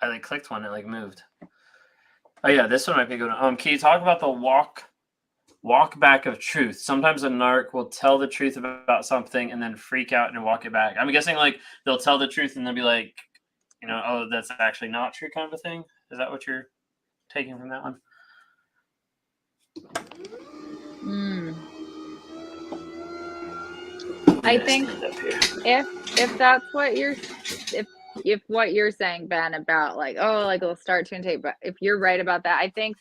I like clicked one, it like moved. Oh yeah, this one might be good. Can you talk about the walk back of truth? Sometimes a narc will tell the truth about something and then freak out and walk it back. I'm guessing like they'll tell the truth and they'll be like, you know, oh, that's actually not true, kind of a thing. Is that what you're taking from that one? I think if that's what you're if what you're saying, Ben, about like, oh, like it'll start to intake, but if you're right about that, I think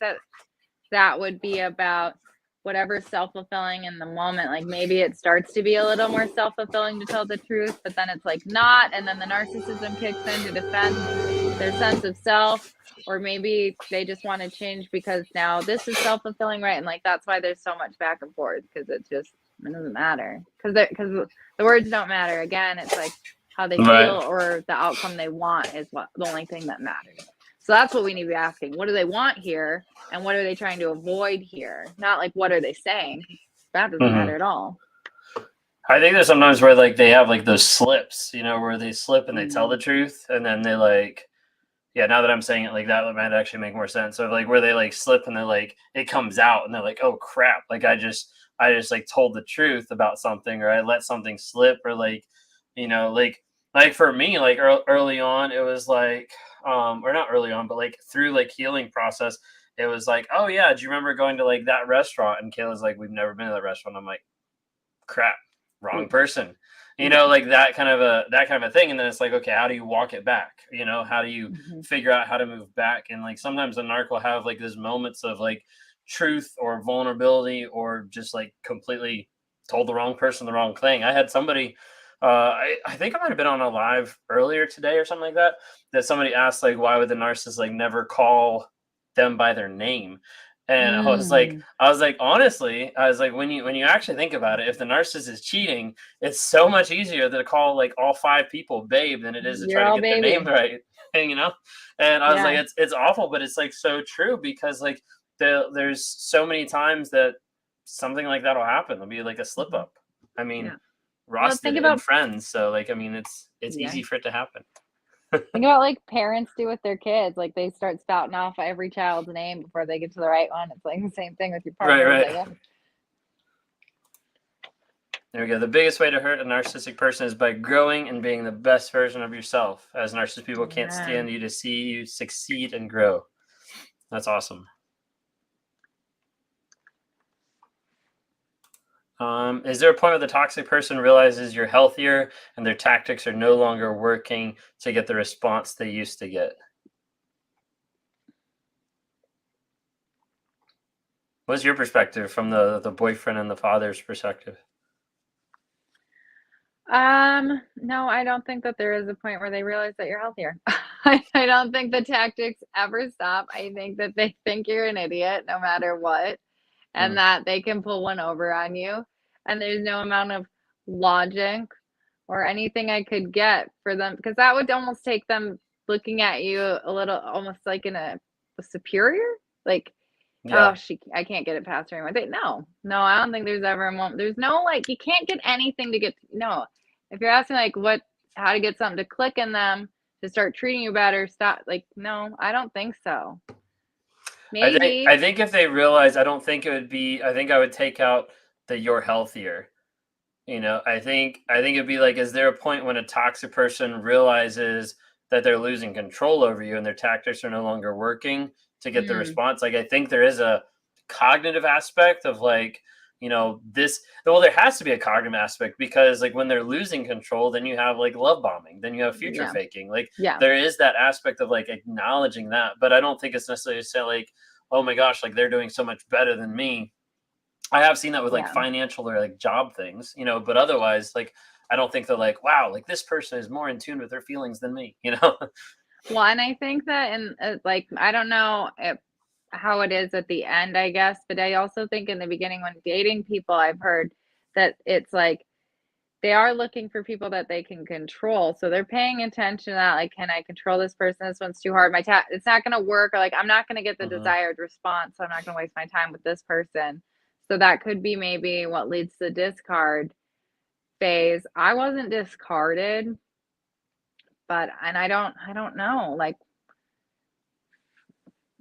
that would be about whatever's self-fulfilling in the moment. Like maybe it starts to be a little more self-fulfilling to tell the truth, but then it's like not, and then the narcissism kicks in to defend their sense of self, or maybe they just want to change because now this is self-fulfilling, right? And like that's why there's so much back and forth, because it doesn't matter, because the words don't matter. Again, it's like how they feel or the outcome they want is what the only thing that matters. So that's what we need to be asking. What do they want here? And what are they trying to avoid here? Not like, what are they saying? That doesn't matter at all. I think there's sometimes where like they have like those slips, you know, where they slip and they tell the truth. And then they like, yeah, now that I'm saying it like that, it might actually make more sense. So like where they like slip and they're like, it comes out and they're like, oh crap. Like I just like told the truth about something, or I let something slip, or like, you know, like for me, like early on, it was like, or not early on, but like through like healing process, it was like, oh yeah, do you remember going to like that restaurant? And Kayla's like, we've never been to that restaurant. I'm like, crap, wrong person, you know, like that kind of a thing. And then it's like, okay, how do you walk it back? You know, how do you figure out how to move back? And like sometimes a narc will have like those moments of like truth or vulnerability, or just like completely told the wrong person the wrong thing. I had somebody, I think I might have been on a live earlier today or something like that somebody asked like, why would the narcissist like never call them by their name? And I was like, honestly, I was like, when you actually think about it, if the narcissist is cheating, it's so much easier to call like all 5 people babe than it is to try to get their name right, you know? And I was like, it's awful, but it's like so true, because like there's so many times that something like that'll happen. There'll be like a slip up. I mean, Ross did it in Friends, so like, I mean, it's easy for it to happen. Think about like parents do with their kids. Like they start spouting off every child's name before they get to the right one. It's like the same thing with your partner. Right. There we go. The biggest way to hurt a narcissistic person is by growing and being the best version of yourself. As narcissistic people can't stand you to see you succeed and grow. That's awesome. Is there a point where the toxic person realizes you're healthier and their tactics are no longer working to get the response they used to get? What's your perspective from the boyfriend and the father's perspective? No, I don't think that there is a point where they realize that you're healthier. I don't think the tactics ever stop. I think that they think you're an idiot no matter what, and that they can pull one over on you. And there's no amount of logic or anything I could get for them, because that would almost take them looking at you a little almost like in a superior. Like Yeah. I can't get it past her anyway. No, I don't think there's ever a moment. There's no, like, you can't get anything to get, no. If you're asking, like, how to get something to click in them to start treating you better, stop, like, no, I don't think so. Maybe. I think if they realize, I don't think it would be, I think I would take out the "you're healthier." I think it'd be like, is there a point when a toxic person realizes that they're losing control over you and their tactics are no longer working to get the response? Like, I think there is a cognitive aspect of like, this, well, there has to be a cognitive aspect, because like when they're losing control, then you have like love bombing, then you have future faking. Like, there is that aspect of like acknowledging that, but I don't think it's necessarily to say like, oh my gosh, like they're doing so much better than me. I have seen that with like financial or like job things, but otherwise, like, I don't think they're like, wow, like this person is more in tune with their feelings than me, Well, and I think that, like, I don't know how it is at the end, I guess, but I also think in the beginning when dating people, I've heard that it's like they are looking for people that they can control. So they're paying attention to that, like, can I control this person? This one's too hard. It's not going to work. Or like, I'm not going to get the desired response. So I'm not going to waste my time with this person. So that could be maybe what leads to the discard phase. I wasn't discarded, but, and I don't know, like,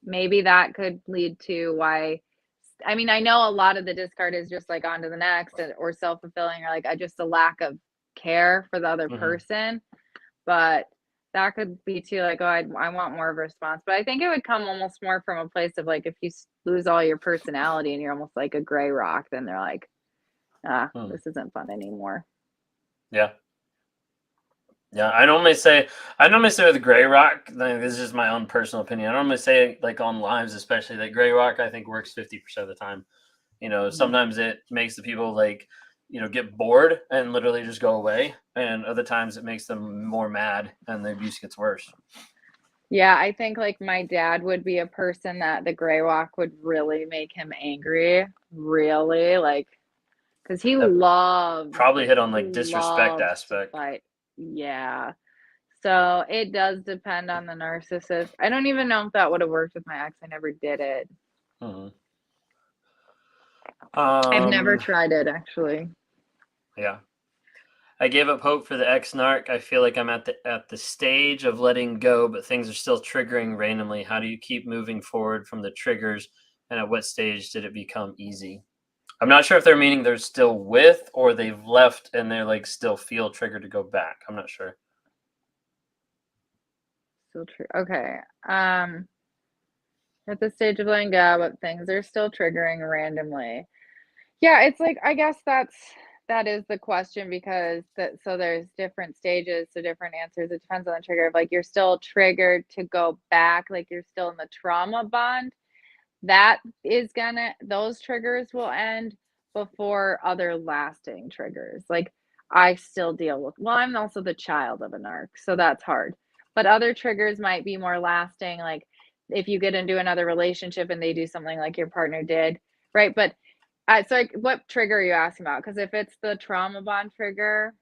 maybe that could lead to why. I mean, I know a lot of the discard is just like on to the next, or self-fulfilling, or like just a lack of care for the other person. But that could be too, like, oh, I want more of a response. But I think it would come almost more from a place of like, if you lose all your personality and you're almost like a gray rock, then they're like, this isn't fun anymore. Yeah. Yeah, I normally say with gray rock, like, this is just my own personal opinion. I normally say, like, on lives, especially, that gray rock, I think, works 50% of the time. Sometimes it makes the people like, get bored and literally just go away. And other times it makes them more mad and the abuse gets worse. Yeah, I think like my dad would be a person that the gray rock would really make him angry. Really, like, because he loves, probably hit on like disrespect aspect. But yeah. So it does depend on the narcissist. I don't even know if that would have worked with my ex. I never did it. I've never tried it, actually. Yeah. I gave up hope for the ex-narc. I feel like I'm at the stage of letting go, but things are still triggering randomly. How do you keep moving forward from the triggers? And at what stage did it become easy? I'm not sure if they're meaning they're still with, or they've left and they're like still feel triggered to go back. I'm not sure. Still true. Okay. At the stage of letting go, but things are still triggering randomly. Yeah, it's like, I guess that is the question, because so there's different stages, so different answers. It depends on the trigger. Like, you're still triggered to go back, like you're still in the trauma bond. Those triggers will end before other lasting triggers. Like, I still deal with, well, I'm also the child of a narc, so that's hard. But other triggers might be more lasting, like if you get into another relationship and they do something like your partner did, right? But so like, what trigger are you asking about? Because if it's the trauma bond trigger,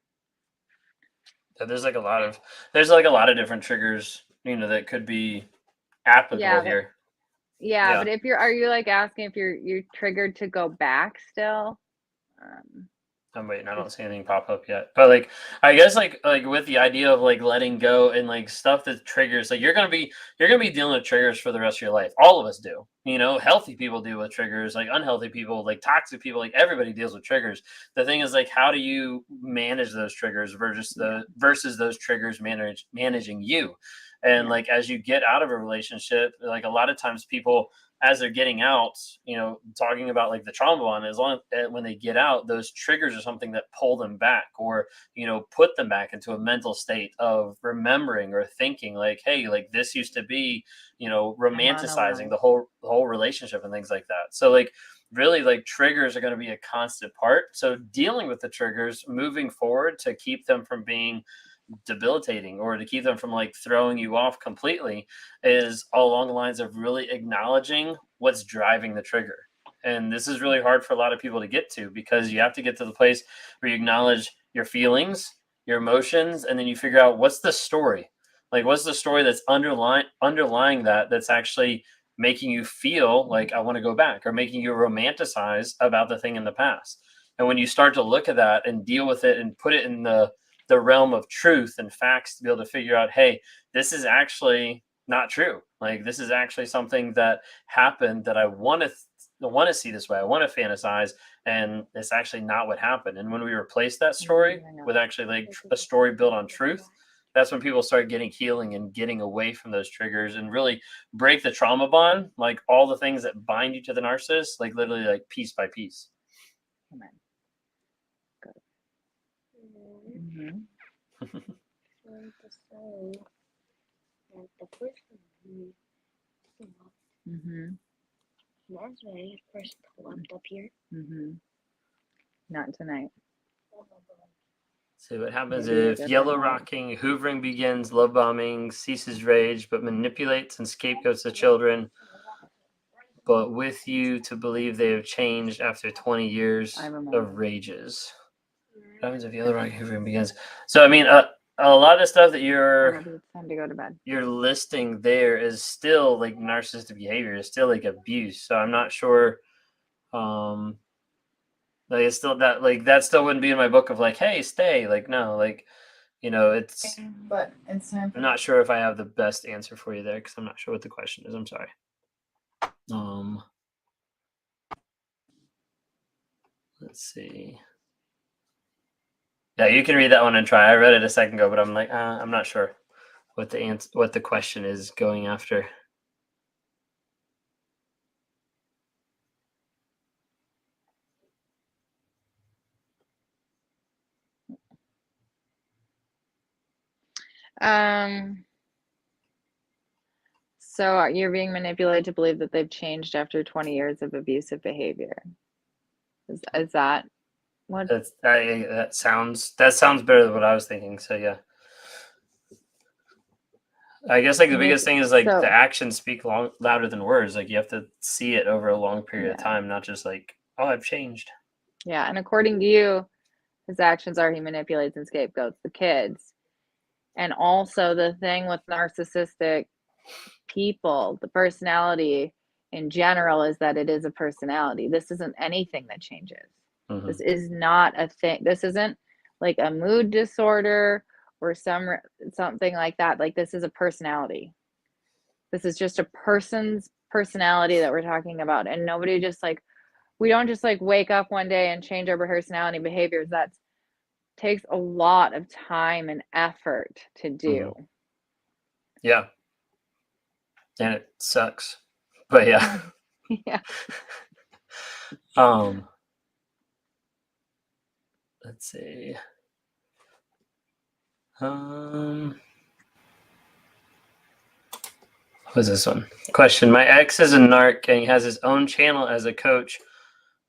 there's like a lot of different triggers, that could be applicable here. Yeah, but are you like asking if you're triggered to go back still? I'm waiting. I don't see anything pop up yet. But like, I guess like with the idea of like letting go and like stuff that triggers, like you're gonna be dealing with triggers for the rest of your life. All of us do. Healthy people deal with triggers, like unhealthy people, like toxic people, like everybody deals with triggers. The thing is, like, how do you manage those triggers versus those triggers managing you? And like, as you get out of a relationship, like a lot of times people, as they're getting out, talking about like the trauma bond, as long as when they get out, those triggers are something that pull them back, or, put them back into a mental state of remembering or thinking like, hey, like this used to be, romanticizing the whole relationship and things like that. So like, really, like, triggers are going to be a constant part. So dealing with the triggers moving forward to keep them from being debilitating, or to keep them from like throwing you off completely, is all along the lines of really acknowledging what's driving the trigger. And this is really hard for a lot of people to get to, because you have to get to the place where you acknowledge your feelings, your emotions, and then you figure out what's the story. Like, what's the story that's underlying that's actually making you feel like I want to go back, or making you romanticize about the thing in the past. And when you start to look at that and deal with it and put it in the realm of truth and facts to be able to figure out, hey, this is actually not true. Like, this is actually something that happened that I want to see this way. I want to fantasize, and it's actually not what happened. And when we replace that story with actually like a story built on truth, that's when people start getting healing and getting away from those triggers and really break the trauma bond, like all the things that bind you to the narcissist, like literally like piece by piece. Amen. Good. Mm-hmm. The person Mm-hmm. that's right, person left up here. Mm-hmm. Not tonight. So what happens Maybe a if different yellow night. rocking, hoovering begins, love bombing, ceases rage, but manipulates and scapegoats the children, but with you to believe they have changed after 20 years I remember. of rages? What happens if yellow rocking, hoovering begins? So, I mean, a lot of the stuff that Maybe it's time to go to bed. you're listing there is still like narcissistic behavior, is still like abuse. So I'm not sure, like it's still that still wouldn't be in my book of like, hey, stay. Like, no, like, it's, But it's time I'm not sure if I have the best answer for you there, because I'm not sure what the question is. I'm sorry. Let's see. Yeah, you can read that one and try. I read it a second ago, but I'm like, I'm not sure what the question is going after. So you're being manipulated to believe that they've changed after 20 years of abusive behavior. Is that what? That sounds better than what I was thinking. So yeah, I guess like the biggest thing is like So- the actions speak louder than words. Like you have to see it over a long period of time, not just like, oh, I've changed. Yeah, and according to you, his actions are he manipulates and scapegoats the kids. And also the thing with narcissistic people, the personality in general is that it is a personality. This isn't anything that changes. Mhm. This is not a thing. This isn't like a mood disorder or something like that. Like, this is a personality. This is just a person's personality that we're talking about. And nobody just like, we don't just like wake up one day and change our personality behaviors. That takes a lot of time and effort to do. Yeah. And it sucks. But yeah. Yeah. Let's see. What's this one? Question. My ex is a narc and he has his own channel as a coach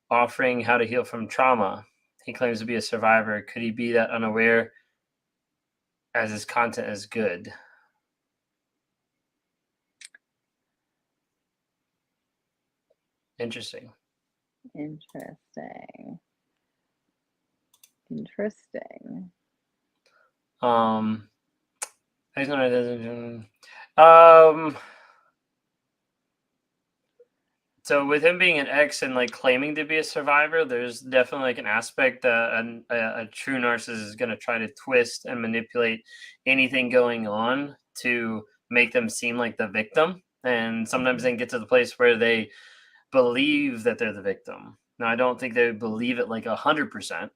offering how to heal from trauma. He claims to be a survivor. Could he be that unaware as his content is good? Interesting. So with him being an ex and like claiming to be a survivor, there's definitely like an aspect that a true narcissist is going to try to twist and manipulate anything going on to make them seem like the victim. And sometimes they get to the place where they believe that they're the victim. Now, I don't think they believe it like 100%,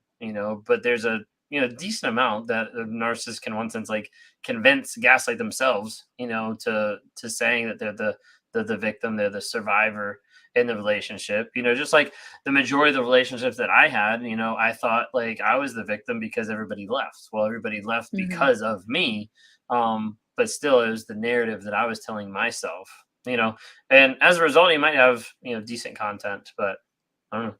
but there's a decent amount that a narcissist can, in one sense, like gaslight themselves, to saying that they're the victim, they're the survivor in the relationship. Just like the majority of the relationships that I had, I thought like I was the victim because everybody left. Well, everybody left because of me. But still, it was the narrative that I was telling myself, and as a result, you might have, decent content, but I don't know.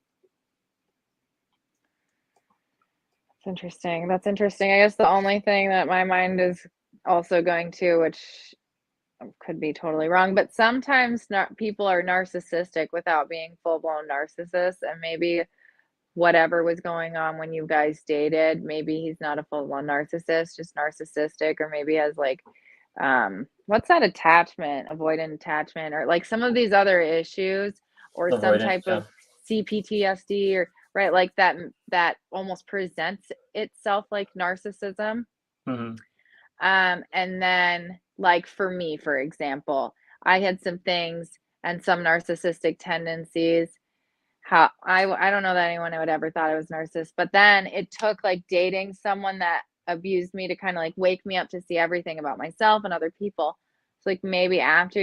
That's interesting. I guess the only thing that my mind is also going to, which could be totally wrong, but sometimes people are narcissistic without being full-blown narcissists, and maybe whatever was going on when you guys dated, maybe he's not a full-blown narcissist, just narcissistic, or maybe has like what's that attachment, avoidant attachment, or like some of these other issues, or some Avoidant, type yeah. of CPTSD, or right, like that almost presents itself like narcissism. Mm-hmm. And then like for me, for example, I had some things and some narcissistic tendencies. How I don't know that anyone would ever thought I was narcissist, but then it took like dating someone that abused me to kind of like wake me up to see everything about myself and other people. So like maybe after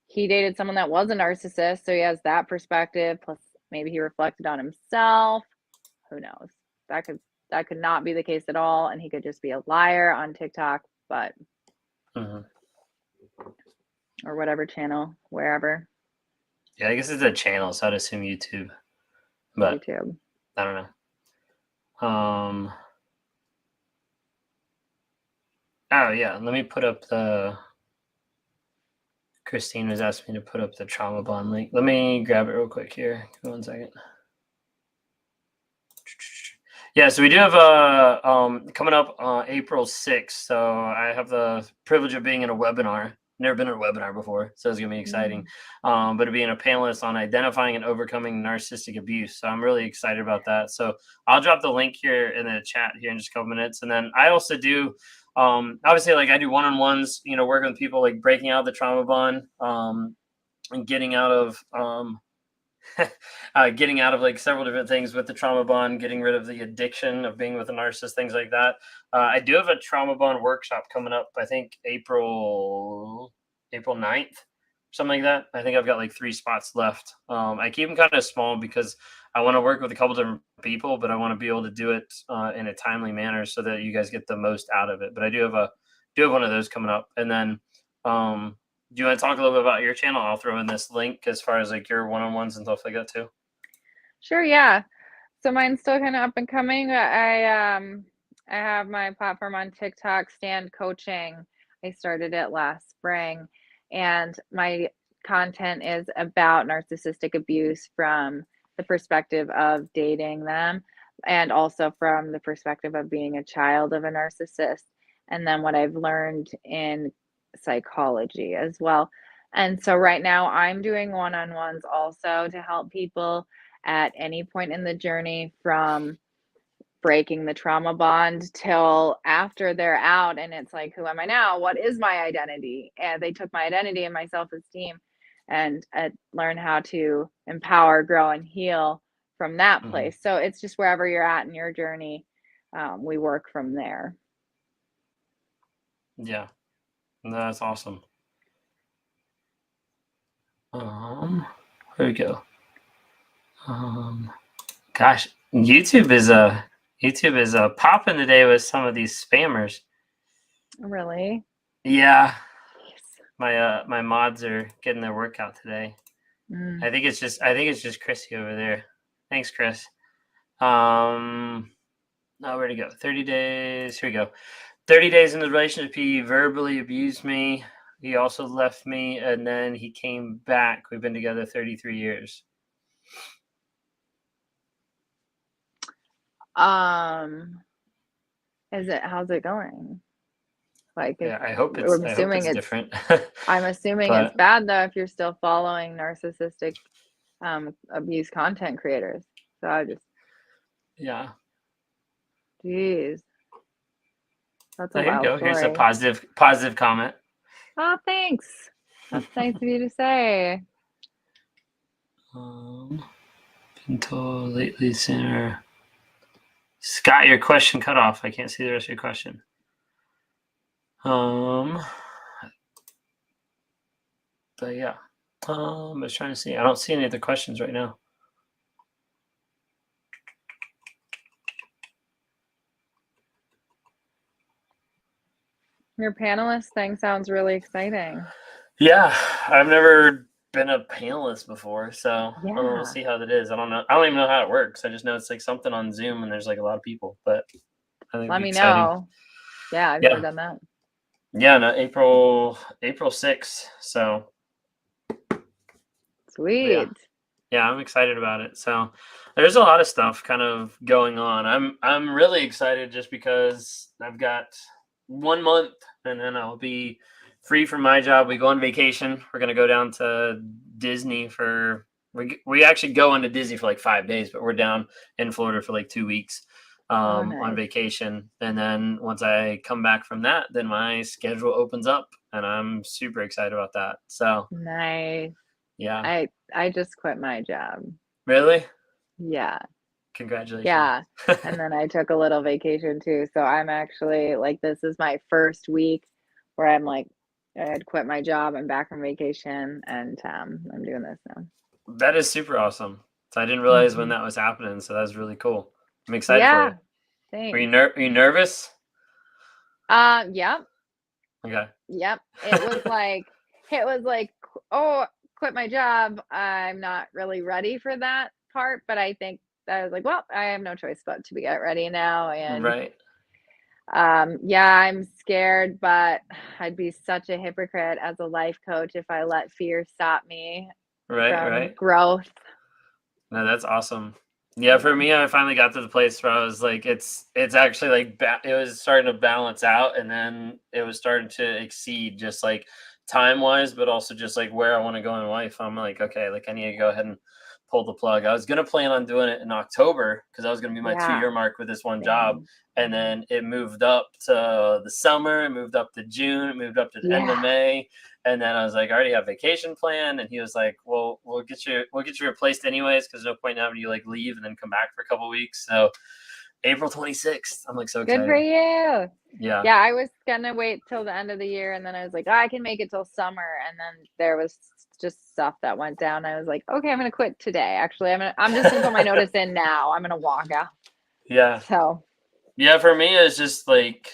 he dated someone that was a narcissist, so he has that perspective, plus maybe he reflected on himself. Who knows? That could not be the case at all, and he could just be a liar on TikTok, but Mm-hmm. or whatever channel, wherever. Yeah, I guess it's a channel, so I'd assume YouTube. But YouTube. I don't know. Oh yeah, let me put up the. Christine was asking me to put up the trauma bond link. Let me grab it real quick here. Give me 1 second. Yeah, so we do have coming up April 6th. So I have the privilege of being in a webinar. Never been in a webinar before, so it's gonna be exciting. But to be in a panelist on identifying and overcoming narcissistic abuse. So I'm really excited about that. So I'll drop the link here in the chat here in just a couple minutes. And then I also do obviously like I do one-on-ones, working with people like breaking out of the trauma bond, and getting out of like several different things with the trauma bond, getting rid of the addiction of being with a narcissist, things like that. I do have a trauma bond workshop coming up, I think April 9th, something like that. I think I've got like 3 spots left. I keep them kind of small because I want to work with a couple different people, but I want to be able to do it in a timely manner so that you guys get the most out of it. But I do have one of those coming up. And then do you want to talk a little bit about your channel? I'll throw in this link as far as like your one-on-ones and stuff like that too. Sure, yeah. So mine's still kind of up and coming. I have my platform on TikTok, Stand Coaching. I started it last spring, and my content is about narcissistic abuse from the perspective of dating them, and also from the perspective of being a child of a narcissist, and then what I've learned in psychology as well. And so right now I'm doing one-on-ones also to help people at any point in the journey, from breaking the trauma bond till after they're out and it's like, who am I now? What is my identity? And they took my identity and my self-esteem, and learn how to empower, grow, and heal from that place. So it's just wherever you're at in your journey, we work from there. Yeah, that's awesome. Here we go. Gosh, YouTube is popping today with some of these spammers. Really? Yeah. My mods are getting their workout today. I think it's just Chrissy over there. Thanks, Chris. Oh, where'd he go? 30 days. Here we go. 30 days in the relationship, he verbally abused me. He also left me, and then he came back. We've been together 33 years. How's it going? Like, yeah, I hope it's different. I'm assuming it's bad though if you're still following narcissistic abuse content creators. So I just geez. That's a wild story. Here's a positive comment. Oh, thanks. That's nice of you to say. Until lately sooner. Scott, your question cut off. I can't see the rest of your question. But yeah. I was trying to see. I don't see any other questions right now. Your panelist thing sounds really exciting. Yeah, I've never been a panelist before, so we'll see how that is. I don't know. I don't even know how it works. I just know it's like something on Zoom and there's like a lot of people. But I think let me know. Yeah, I've never done that. Yeah, no, April 6th. So sweet. Yeah, I'm excited about it. So there's a lot of stuff kind of going on. I'm really excited just because I've got 1 month, and then I'll be free from my job. We go on vacation. We're gonna go down to Disney for we actually go into Disney for like 5 days, but we're down in Florida for like 2 weeks on nice. vacation. And then once I come back from that, then my schedule opens up, and I'm super excited about that. So Nice. yeah. I just quit my job. Really? Yeah. Congratulations. Yeah. And then I took a little vacation too. So I'm actually like, this is my first week where I'm like, I had quit my job. I'm back from vacation, and I'm doing this now. That is super awesome. So I didn't realize when Mhm. that was happening. So that's really cool. I'm excited for Yeah. you. Thanks. Are you nervous? Yep. Okay. Yep. It was like, oh, quit my job. I'm not really ready for that part, but I think I was like, well, I have no choice but to get ready now. And Right. yeah, I'm scared, but I'd be such a hypocrite as a life coach if I let fear stop me from Right. growth. No, that's awesome. Yeah, for me, I finally got to the place where I was like, it's actually like it was starting to balance out, and then it was starting to exceed just like time wise, but also just like where I want to go in life. I'm like, okay, like I need to go ahead and pull the plug. I was gonna plan on doing it in October because that was gonna be my 2-year mark with this one job, Same. and then it moved up to the summer, it moved up to June, it moved up to the end of Yeah. May. And then I was like, I already have vacation planned. And he was like, well, we'll get you replaced anyways, because no point in having you like leave and then come back for a couple of weeks. So April 26th. I'm like so Good for excited. you. Yeah. Yeah, I was gonna wait till the end of the year, and then I was like, oh, I can make it till summer. And then there was just stuff that went down. I was like, okay, I'm gonna quit today. Actually, I'm just gonna put my notice in now. I'm gonna walk out. Yeah. So Yeah, for me it's just like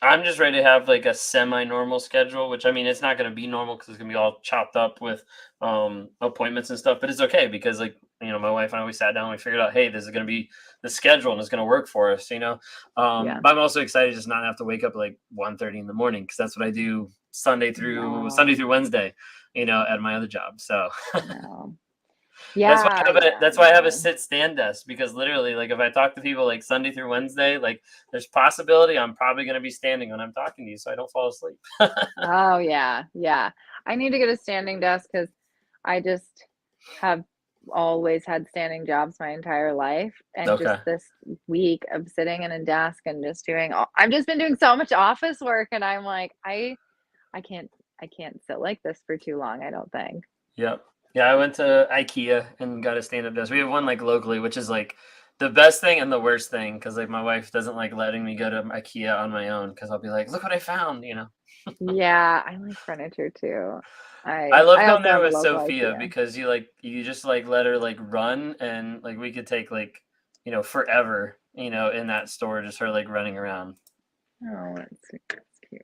I'm just ready to have like a semi-normal schedule, which I mean, it's not going to be normal because it's going to be all chopped up with appointments and stuff. But it's okay because, like, you know, my wife and I, we sat down and we figured out, hey, this is going to be the schedule and it's going to work for us, you know. yeah. But I'm also excited just not have to wake up at like 1:30 in the morning because that's what I do Sunday through Wednesday, you know, at my other job. So No. Yeah, that's why I have a sit stand desk, because literally, like, if I talk to people like Sunday through Wednesday, like there's possibility I'm probably going to be standing when I'm talking to you so I don't fall asleep. Oh yeah, yeah. I need to get a standing desk because I just have always had standing jobs my entire life, and just Okay. this week of sitting in a desk and just doing I've just been doing so much office work, and I'm like, I can't sit like this for too long, I don't think. Yep. Yeah, I went to IKEA and got a stand-up desk. We have one like locally, which is like the best thing and the worst thing, because like my wife doesn't like letting me go to IKEA on my own because I'll be like, look what I found, you know. Yeah, I like furniture too. I love I going also there have a with local Sophia IKEA. because you just like let her like run, and like we could take like, you know, forever, you know, in that store, just her like running around. Oh, that's cute.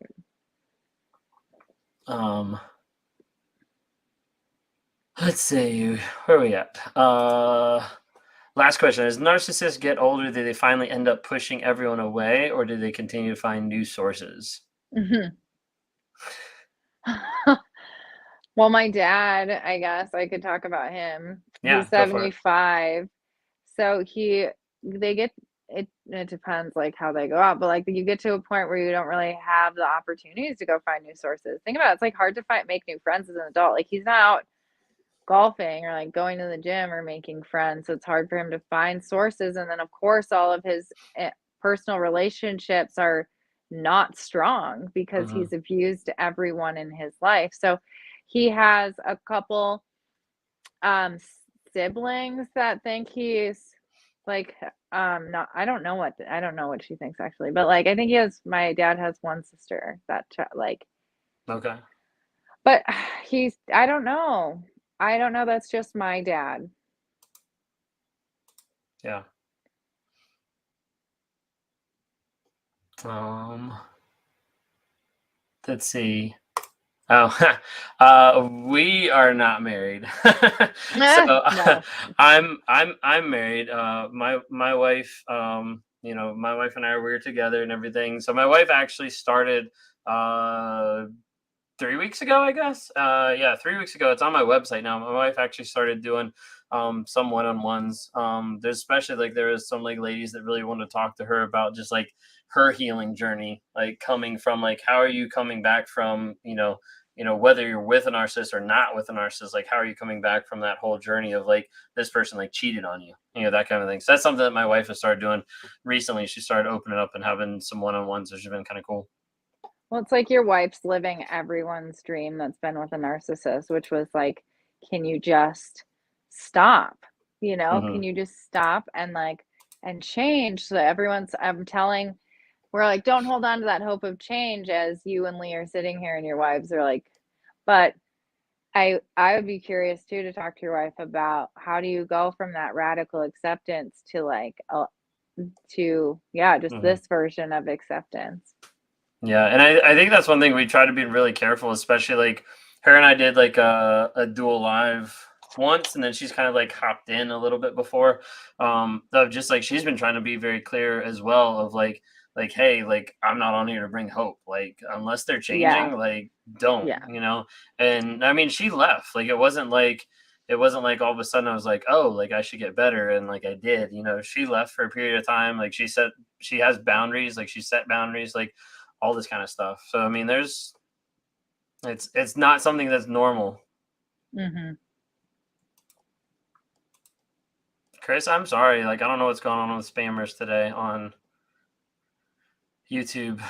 Let's see, where are we at? Last question. As narcissists get older, do they finally end up pushing everyone away, or do they continue to find new sources? Well, my dad, I guess I could talk about him. Yeah, He's go for it. 75. So they get it depends like how they go out, but like you get to a point where you don't really have the opportunities to go find new sources. Think about it, it's like hard to make new friends as an adult. Like he's not out golfing or like going to the gym or making friends. So it's hard for him to find sources. And then of course all of his personal relationships are not strong because Mm-hmm. he's abused everyone in his life. So he has a couple siblings that think he's like not I don't know what she thinks actually, but like I think my dad has one sister that like Okay. but I don't know. That's just my dad. Yeah. Let's see. Oh, we are not married. So No. I'm married. My wife, you know, my wife and I we're together and everything. So my wife actually started 3 weeks ago, I guess. Yeah, 3 weeks ago. It's on my website now. My wife actually started doing some one-on-ones. There's especially like there is some like ladies that really want to talk to her about just like her healing journey, like coming from like how are you coming back from whether you're with a narcissist or not with a narcissist, like how are you coming back from that whole journey of like this person like cheated on you, that kind of thing. So that's something that my wife has started doing recently. She started opening up and having some one-on-ones, which has been kind of cool. Well, it's like your wife's living everyone's dream that's been with a narcissist, which was like, can you just stop? Can you just stop and change? So we're like, don't hold on to that hope of change as you and Lee are sitting here and your wives are like, but I would be curious too to talk to your wife about how do you go from that radical acceptance to this version of acceptance. Yeah, and I think that's one thing we try to be really careful, especially like her and I did like a dual live once, and then she's kind of like hopped in a little bit before. Of just like she's been trying to be very clear as well of like hey, like I'm not on here to bring hope. Like unless they're changing, like don't, And I mean she left. Like it wasn't like all of a sudden I was like, oh, like I should get better, and like I did. She left for a period of time. Like she said she has boundaries, like she set boundaries, like all this kind of stuff. So I mean, it's not something that's normal. Mm-hmm. Chris, I'm sorry. Like I don't know what's going on with spammers today on YouTube.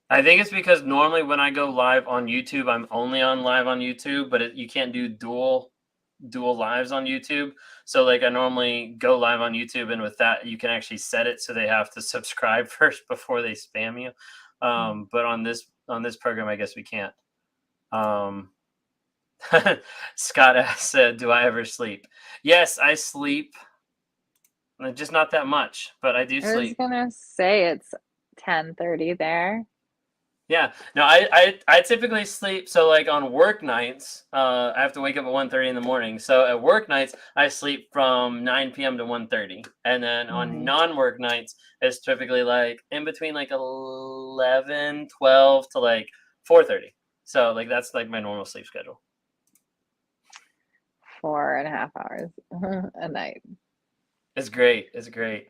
I think it's because normally when I go live on YouTube, I'm only on live on YouTube, but you can't do dual lives on YouTube. So like I normally go live on YouTube, and with that you can actually set it so they have to subscribe first before they spam you. But on this program, I guess we can't. Scott said, do I ever sleep? Yes, I sleep. Just not that much, but I do sleep. I was gonna say it's 10:30 there. Yeah, no, I typically sleep. So like on work nights, I have to wake up at 1:30 in the morning. So at work nights, I sleep from 9 p.m. to 1:30. And then on non-work nights, it's typically like in between like 11, 12 to like 4:30. So like that's like my normal sleep schedule. 4.5 hours a night. It's great. It's great.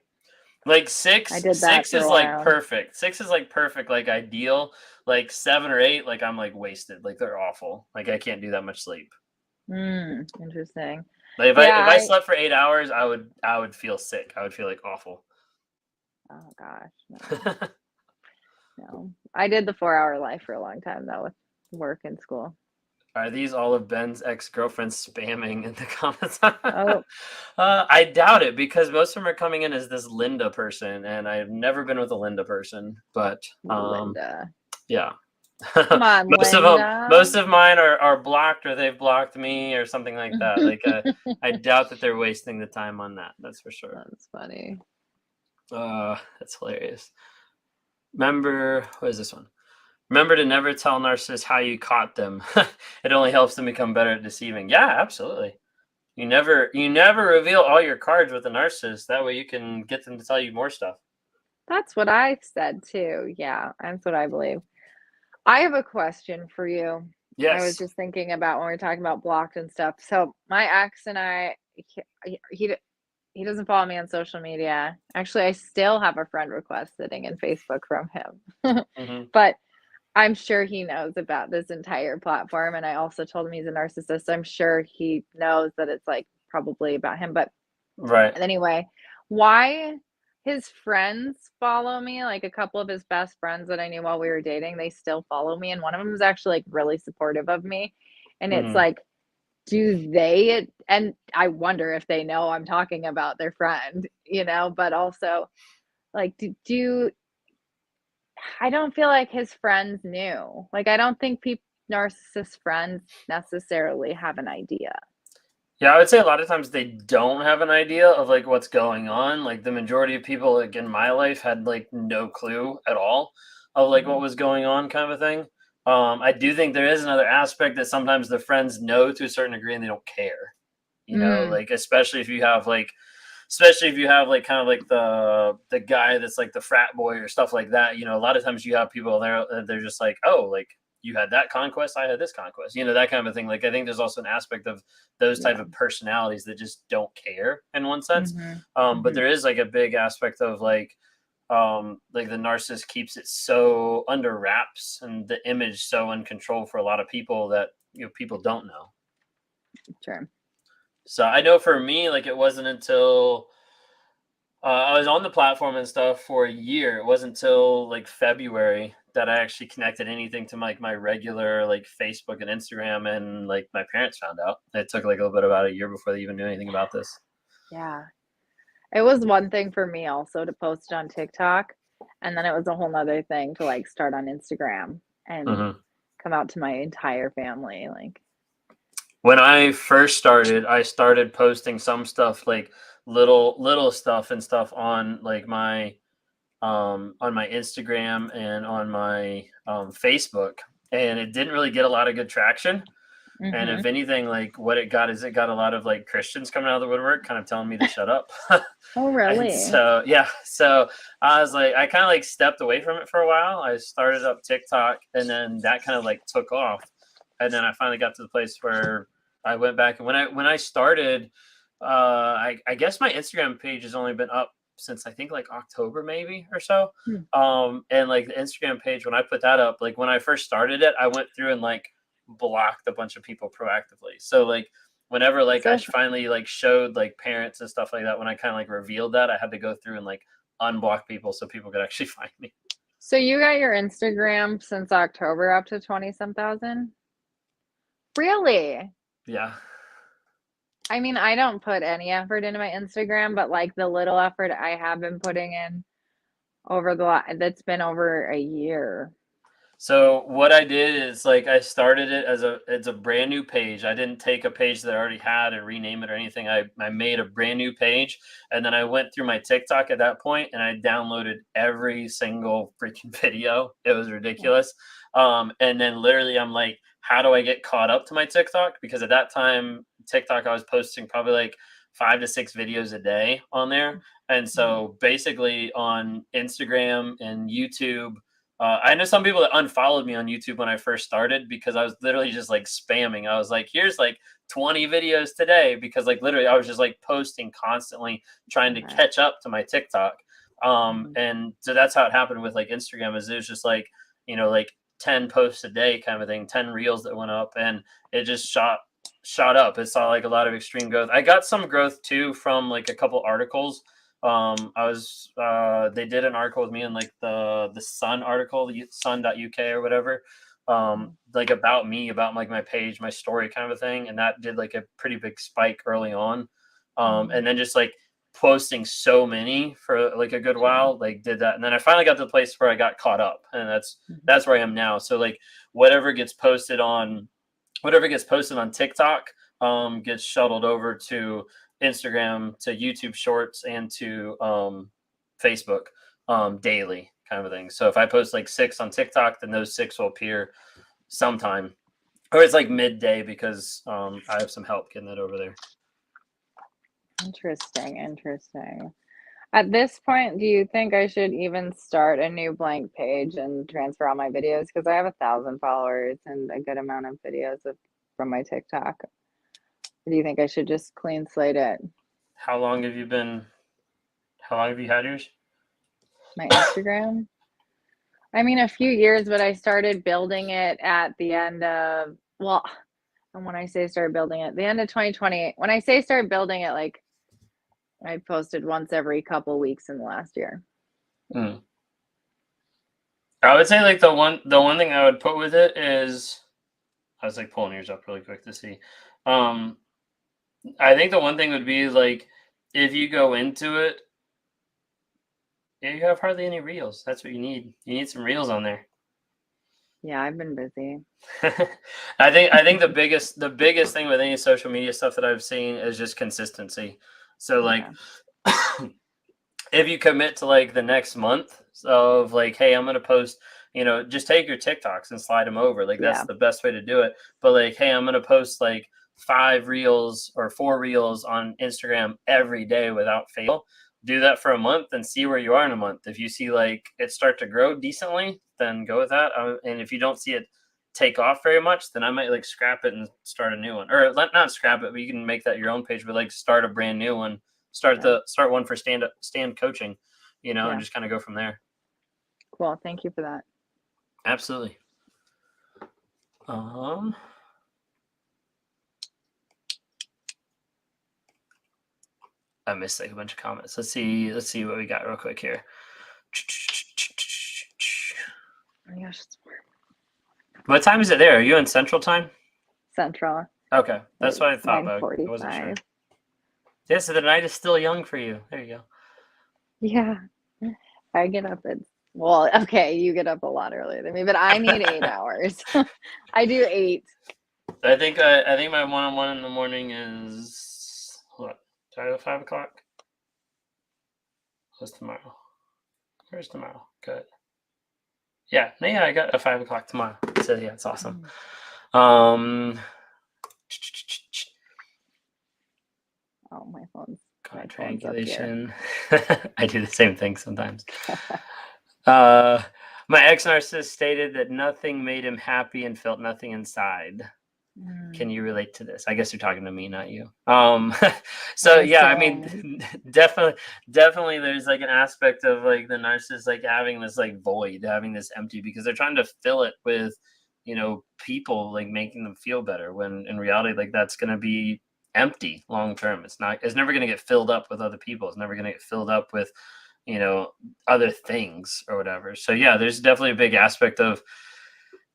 Like six is like perfect. 6 is like perfect, like ideal. Like 7 or 8, like I'm like wasted. Like they're awful. Like I can't do that much sleep. Interesting. Like if I slept for 8 hours, I would feel sick. I would feel like awful. Oh gosh. No. I did the 4-hour life for a long time though with work and school. Are these all of Ben's ex-girlfriends spamming in the comments? Oh. I doubt it, because most of them are coming in as this Linda person, and I've never been with a Linda person. But Linda. Yeah. Come on, most of mine are blocked, or they've blocked me, or something like that. Like I doubt that they're wasting the time on that. That's for sure. That's funny. That's hilarious. Remember, what is this one? Remember to never tell narcissists how you caught them. It only helps them become better at deceiving. Yeah, absolutely. You never reveal all your cards with a narcissist. That way you can get them to tell you more stuff. That's what I said too. Yeah, that's what I believe. I have a question for you. Yes. I was just thinking about when we were talking about blocked and stuff. So my ex and I, he doesn't follow me on social media. Actually, I still have a friend request sitting in Facebook from him. But I'm sure he knows about this entire platform. And I also told him he's a narcissist. I'm sure he knows that it's like probably about him. But right. Anyway, why his friends follow me, like a couple of his best friends that I knew while we were dating, they still follow me. And one of them is actually like really supportive of me. And it's like, do they, and I wonder if they know I'm talking about their friend, but also like, I don't feel like his friends knew. Like, I don't think narcissist friends necessarily have an idea. Yeah, I would say a lot of times they don't have an idea of like what's going on. Like the majority of people like in my life had like no clue at all of like what was going on, kind of a thing. I do think there is another aspect that sometimes the friends know to a certain degree and they don't care. Like especially if you have kind of like the guy that's like the frat boy or stuff like that. A lot of times you have people there, they're just like, oh, like you had that conquest, I had this conquest, that kind of thing. Like, I think there's also an aspect of those type of personalities that just don't care in one sense. But there is like a big aspect of like the narcissist keeps it so under wraps and the image so in control for a lot of people that people don't know. Sure. So I know for me, like, it wasn't until I was on the platform and stuff for a year. It wasn't until like February that I actually connected anything to like my regular like Facebook and Instagram, and like my parents found out. It took like a little bit about a year before they even knew anything about this. Yeah. It was one thing for me also to post on TikTok, and then it was a whole nother thing to like start on Instagram and come out to my entire family. Like, when I first started, I started posting some stuff, like little stuff and stuff on like my on my Instagram and on my Facebook, and it didn't really get a lot of good traction. And if anything, like what it got is it got a lot of like Christians coming out of the woodwork kind of telling me to shut up. Oh, really? So I was like, I kind of like stepped away from it for a while. I started up TikTok, and then that kind of like took off. And then I finally got to the place where I went back, and when I started, I guess my Instagram page has only been up since I think like October maybe or so. And like the Instagram page, when I put that up, like when I first started it, I went through and like blocked a bunch of people proactively. So like whenever like I finally like showed like parents and stuff like that, when I kind of like revealed that, I had to go through and like unblock people so people could actually find me. So you got your Instagram since October up to 20-some thousand? Really? Yeah. I mean, I don't put any effort into my Instagram, but like the little effort I have been putting in that's been over a year. So what I did is like I started it as it's a brand new page. I didn't take a page that I already had and rename it or anything. I made a brand new page, and then I went through my TikTok at that point and I downloaded every single freaking video. It was ridiculous. And then literally I'm like, how do I get caught up to my TikTok? Because at that time, TikTok, I was posting probably like 5 to 6 videos a day on there. And so basically on Instagram and YouTube, I know some people that unfollowed me on YouTube when I first started because I was literally just like spamming. I was like, here's like 20 videos today, because like literally I was just like posting constantly, trying to catch up to my TikTok. And so that's how it happened with like Instagram, is it was just like, like 10 posts a day kind of thing, 10 reels that went up, and it just shot up. It saw like a lot of extreme growth. I got some growth too from like a couple articles. They did an article with me in like the Sun article, sun.uk or whatever, like about me, about like my page, my story kind of a thing. And that did like a pretty big spike early on. And then just like posting so many for like a good while, like did that. And then I finally got to the place where I got caught up, and that's where I am now. So like whatever gets posted on TikTok, gets shuttled over to Instagram, to YouTube Shorts, and to Facebook daily kind of a thing. So if I post like 6 on TikTok, then those 6 will appear sometime, or it's like midday, because I have some help getting that over there. Interesting. At this point, do you think I should even start a new blank page and transfer all my videos? Because I have 1,000 followers and a good amount of videos from my TikTok. Do you think I should just clean slate it? How long have you had yours? My Instagram? I mean, a few years, but I started building it at the end of, and when I say start building it, the end of 2020. When I say start building it, like I posted once every couple weeks in the last year. I would say like the one thing I would put with it is, I was like pulling yours up really quick to see. I think the one thing would be like, if you go into it, you have hardly any reels. That's what you need. You need some reels on there. Yeah, I've been busy. I think the biggest thing with any social media stuff that I've seen is just consistency. So like, if you commit to like the next month of like, hey, I'm going to post, just take your TikToks and slide them over. Like that's the best way to do it. But like, hey, I'm going to post like 5 reels or 4 reels on Instagram every day without fail. Do that for a month and see where you are in a month. If you see like it start to grow decently, then go with that. And if you don't see it take off very much, then I might like scrap it and start a new one, or not scrap it, but you can make that your own page, but like start a brand new one, start one for stand coaching, you know, and just kind of go from there. Cool. Thank you for that. Absolutely. I missed like a bunch of comments. Let's see what we got real quick here. Oh my gosh, it's What time is it there? Are you in Central Time? Central. Okay, that's what I thought. 9:45. I wasn't sure. Yeah, so the night is still young for you. There you go. Yeah, I get up at okay, you get up a lot earlier than me, but I need 8 hours. I do 8. I think my one-on-one in the morning is what? Sorry, at 5 o'clock. What's tomorrow? Where's tomorrow? Good. Yeah, I got a 5 o'clock tomorrow. So yeah, it's awesome. Oh, my phone's triangulation. I do the same thing sometimes. My ex-narcissist stated that nothing made him happy and felt nothing inside. Can you relate to this? I guess you're talking to me, not you. So yeah, I mean, definitely there's like an aspect of like the narcissist like having this like void, having this empty, because they're trying to fill it with, you know, people like making them feel better, when in reality like that's going to be empty long term. It's never going to get filled up with other people. It's never going to get filled up with, you know, other things or whatever. So yeah, there's definitely a big aspect of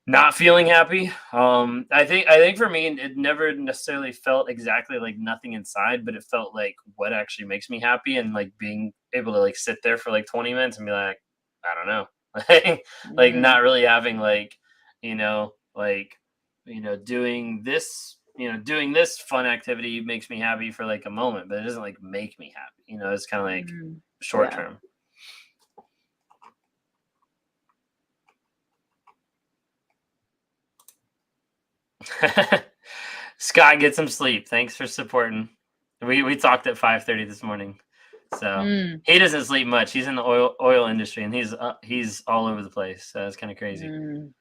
not feeling happy. I think for me, it never necessarily felt exactly like nothing inside, but it felt like what actually makes me happy, and like being able to like sit there for like 20 minutes and be like, I don't know, like not really having like, you know, doing this fun activity makes me happy for like a moment, but it doesn't like make me happy. You know, it's kind of like short term. Scott, get some sleep. Thanks for supporting. We talked at 5:30 this morning, so he doesn't sleep much. He's in the oil industry, and he's all over the place. So it's kind of crazy. You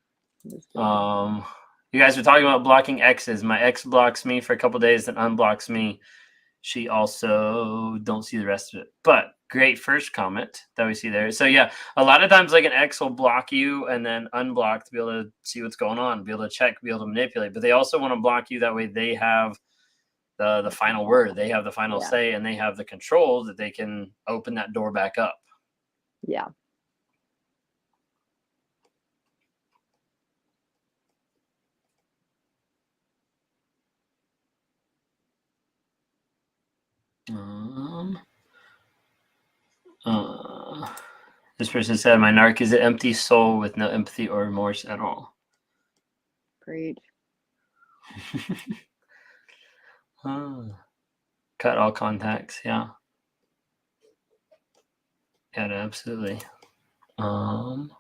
guys were talking about blocking exes. My ex blocks me for a couple days, then unblocks me. She also don't see the rest of it. But great first comment that we see there. So yeah, a lot of times like an ex will block you and then unblock to be able to see what's going on, be able to check, be able to manipulate. But they also want to block you, that way they have the final word. They have the final say, and they have the control that they can open that door back up. Yeah. This person said, my narc is an empty soul with no empathy or remorse at all. Great. Cut all contacts. Yeah, absolutely. Trying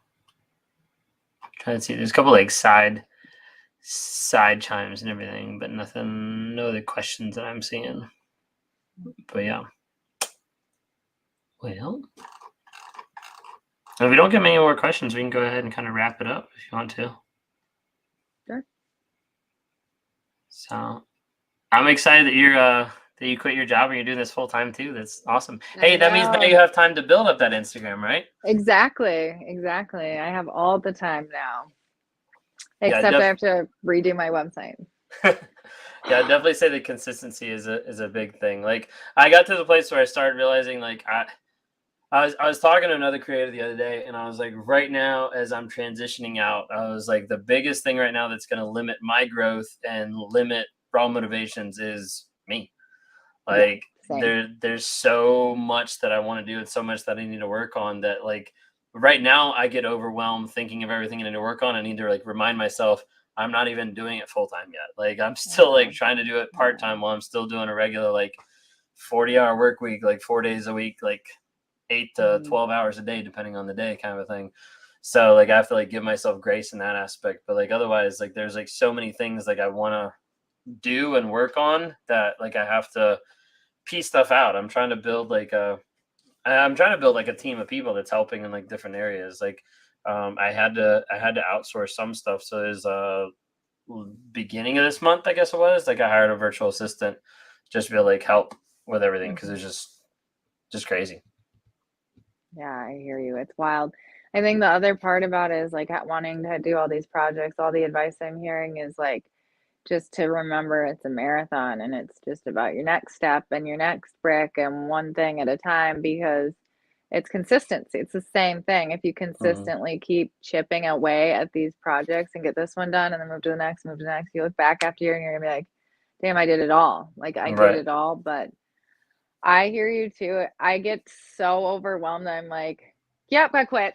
to see, there's a couple like side chimes and everything, but no other questions that I'm seeing. But yeah. Well, if we don't get many more questions, we can go ahead and kind of wrap it up if you want to. Sure. So I'm excited that you quit your job and you're doing this full time too. That's awesome. Hey, that means now you have time to build up that Instagram, right? Exactly. I have all the time now. Except I have to redo my website. Yeah, I'd definitely say the consistency is a big thing. Like I got to the place where I started realizing like I was talking to another creator the other day, and I was like, right now, as I'm transitioning out, I was like, the biggest thing right now that's going to limit my growth and limit raw motivations is me. Like there's so much that I want to do and so much that I need to work on that like right now I get overwhelmed thinking of everything I need to work on. I need to like remind myself I'm not even doing it full time yet. Like I'm still like trying to do it part time while I'm still doing a regular like 40-hour work week, like 4 days a week, like 8 to 12 hours a day, depending on the day, kind of a thing. So like I have to like give myself grace in that aspect. But like otherwise, like there's like so many things like I want to do and work on that like I have to piece stuff out. I'm trying to build like a team of people that's helping in like different areas. Like I had to outsource some stuff. So there's beginning of this month, I guess it was, like I hired a virtual assistant just to be able to like help with everything because it's just crazy. Yeah, I hear you. It's wild. I think the other part about it is like wanting to do all these projects, all the advice I'm hearing is like just to remember it's a marathon and it's just about your next step and your next brick and one thing at a time because it's consistency. It's the same thing. If you consistently keep chipping away at these projects and get this one done and then move to the next, you look back after a year and you're gonna be like, damn, I did it all. Like I did it all, but I hear you too. I get so overwhelmed. I'm like, yep, I quit.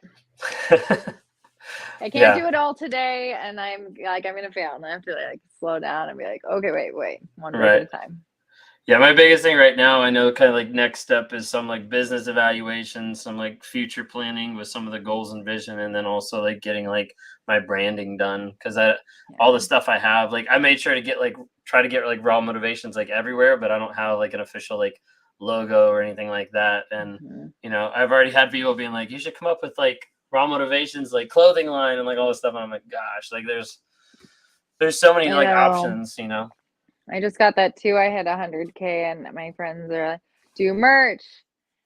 I can't do it all today. And I'm like, I'm going to fail. And I have to like slow down and be like, okay, wait, one day at a time. Yeah, my biggest thing right now, I know kind of like next step is some like business evaluation, some like future planning with some of the goals and vision, and then also like getting like my branding done because all the stuff I have, like I made sure to get like try to get like raw motivations like everywhere, but I don't have like an official like logo or anything like that. And you know, I've already had people being like, you should come up with like raw motivations, like clothing line and like all this stuff. And I'm like, gosh, like there's so many like options, you know. I just got that too. I had 100K and my friends are like, do merch.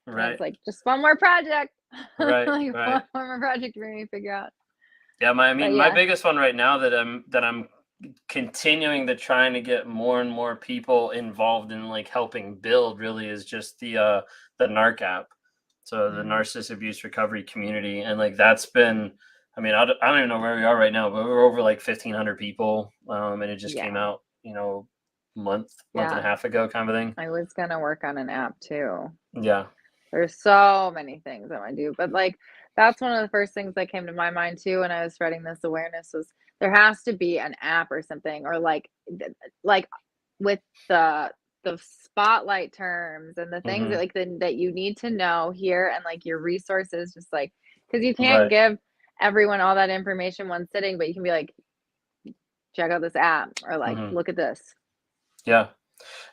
Right. It's like just one more project. Right. Like one more project for me to figure out. Yeah, my biggest one right now that I'm continuing to trying to get more and more people involved in like helping build really is just the NARC app. So the Narcissist Abuse Recovery Community. And like that's been, I mean, I don't even know where we are right now, but we're over like 1,500 people. And it just came out, you know, month and a half ago kind of thing. I was going to work on an app too. Yeah. There's so many things I want to do, but like, that's one of the first things that came to my mind too when I was spreading this awareness was there has to be an app or something, or like with the spotlight terms and the things that like that you need to know here and like your resources, just like because you can't give everyone all that information one sitting, but you can be like, check out this app or like look at this. Yeah,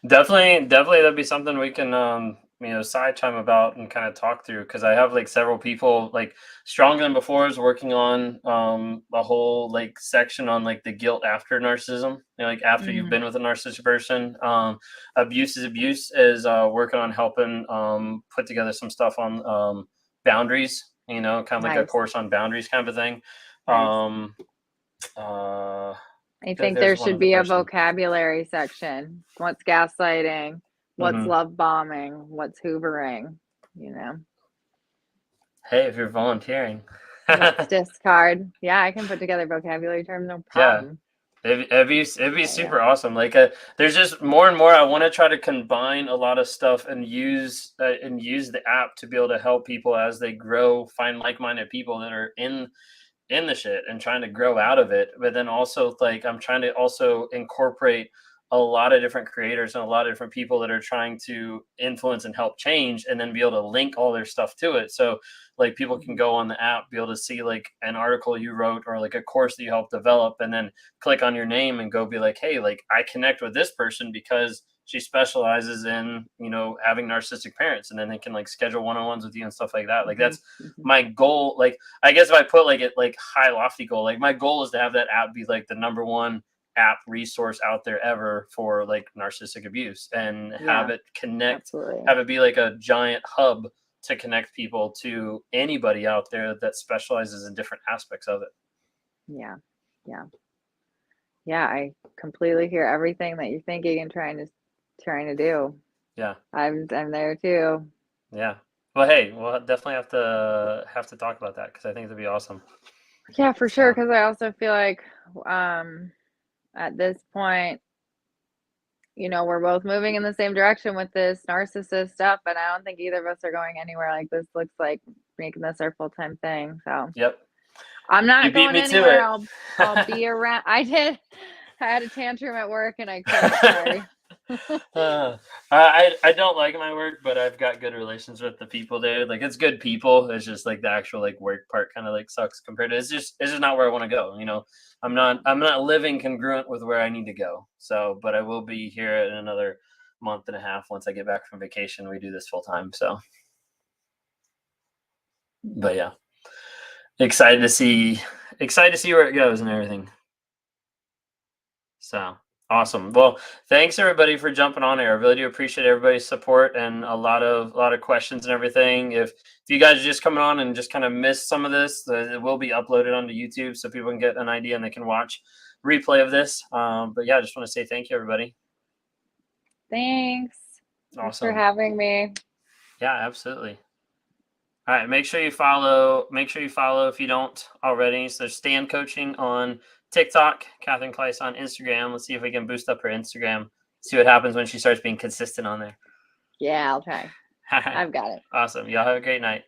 definitely that'd be something we can you know, side time about and kind of talk through because I have like several people like Stronger Than Before is working on a whole like section on like the guilt after narcissism, you know, like after you've been with a narcissistic person. Abuse is working on helping put together some stuff on boundaries, you know, kind of like a course on boundaries kind of a thing. I think there should be a vocabulary section. What's gaslighting? What's love bombing? What's hoovering? You know. Hey, if you're volunteering. What's discard? Yeah, I can put together vocabulary terms, no problem. Yeah. It'd be super awesome. Like there's just more and more. I want to try to combine a lot of stuff and use the app to be able to help people as they grow, find like-minded people that are in the shit and trying to grow out of it. But then also like I'm trying to also incorporate a lot of different creators and a lot of different people that are trying to influence and help change and then be able to link all their stuff to it. So like people can go on the app, be able to see like an article you wrote or like a course that you helped develop and then click on your name and go be like, hey, like I connect with this person because she specializes in, you know, having narcissistic parents, and then they can like schedule one-on-ones with you and stuff like that. Like that's my goal. Like, I guess if I put like it like high lofty goal, like my goal is to have that app be like the #1 app resource out there ever for like narcissistic abuse and have it connect, have it be like a giant hub to connect people to anybody out there that specializes in different aspects of it. Yeah, I completely hear everything that you're thinking and trying to do. Yeah. I'm there too. Yeah. Well, hey, we'll definitely have to talk about that because I think it'd be awesome. Yeah, for sure. Because I also feel like at this point, you know, we're both moving in the same direction with this narcissist stuff, and I don't think either of us are going anywhere. Like this looks like making this our full-time thing. So I'm not going anywhere. I'll be around. I had a tantrum at work and I quit. Sorry. I don't like my work, but I've got good relations with the people there. Like it's good people. It's just like the actual like work part kind of like sucks compared to it's just not where I want to go. You know, I'm not living congruent with where I need to go. So, but I will be here in another month and a half once I get back from vacation. We do this full time. So, but yeah. excited to see where it goes and everything. So awesome. Well, thanks everybody for jumping on here. I really do appreciate everybody's support and a lot of questions and everything. If you guys are just coming on and just kind of missed some of this, it will be uploaded onto YouTube so people can get an idea and they can watch replay of this. But yeah, I just want to say thank you, everybody. Thanks. Awesome. Thanks for having me. Yeah, absolutely. All right, make sure you follow if you don't already. So there's Stan Coaching on TikTok, Katherine Kleiss on Instagram. Let's see if we can boost up her Instagram. See what happens when she starts being consistent on there. Yeah, I'll try. I've got it. Awesome. Y'all have a great night.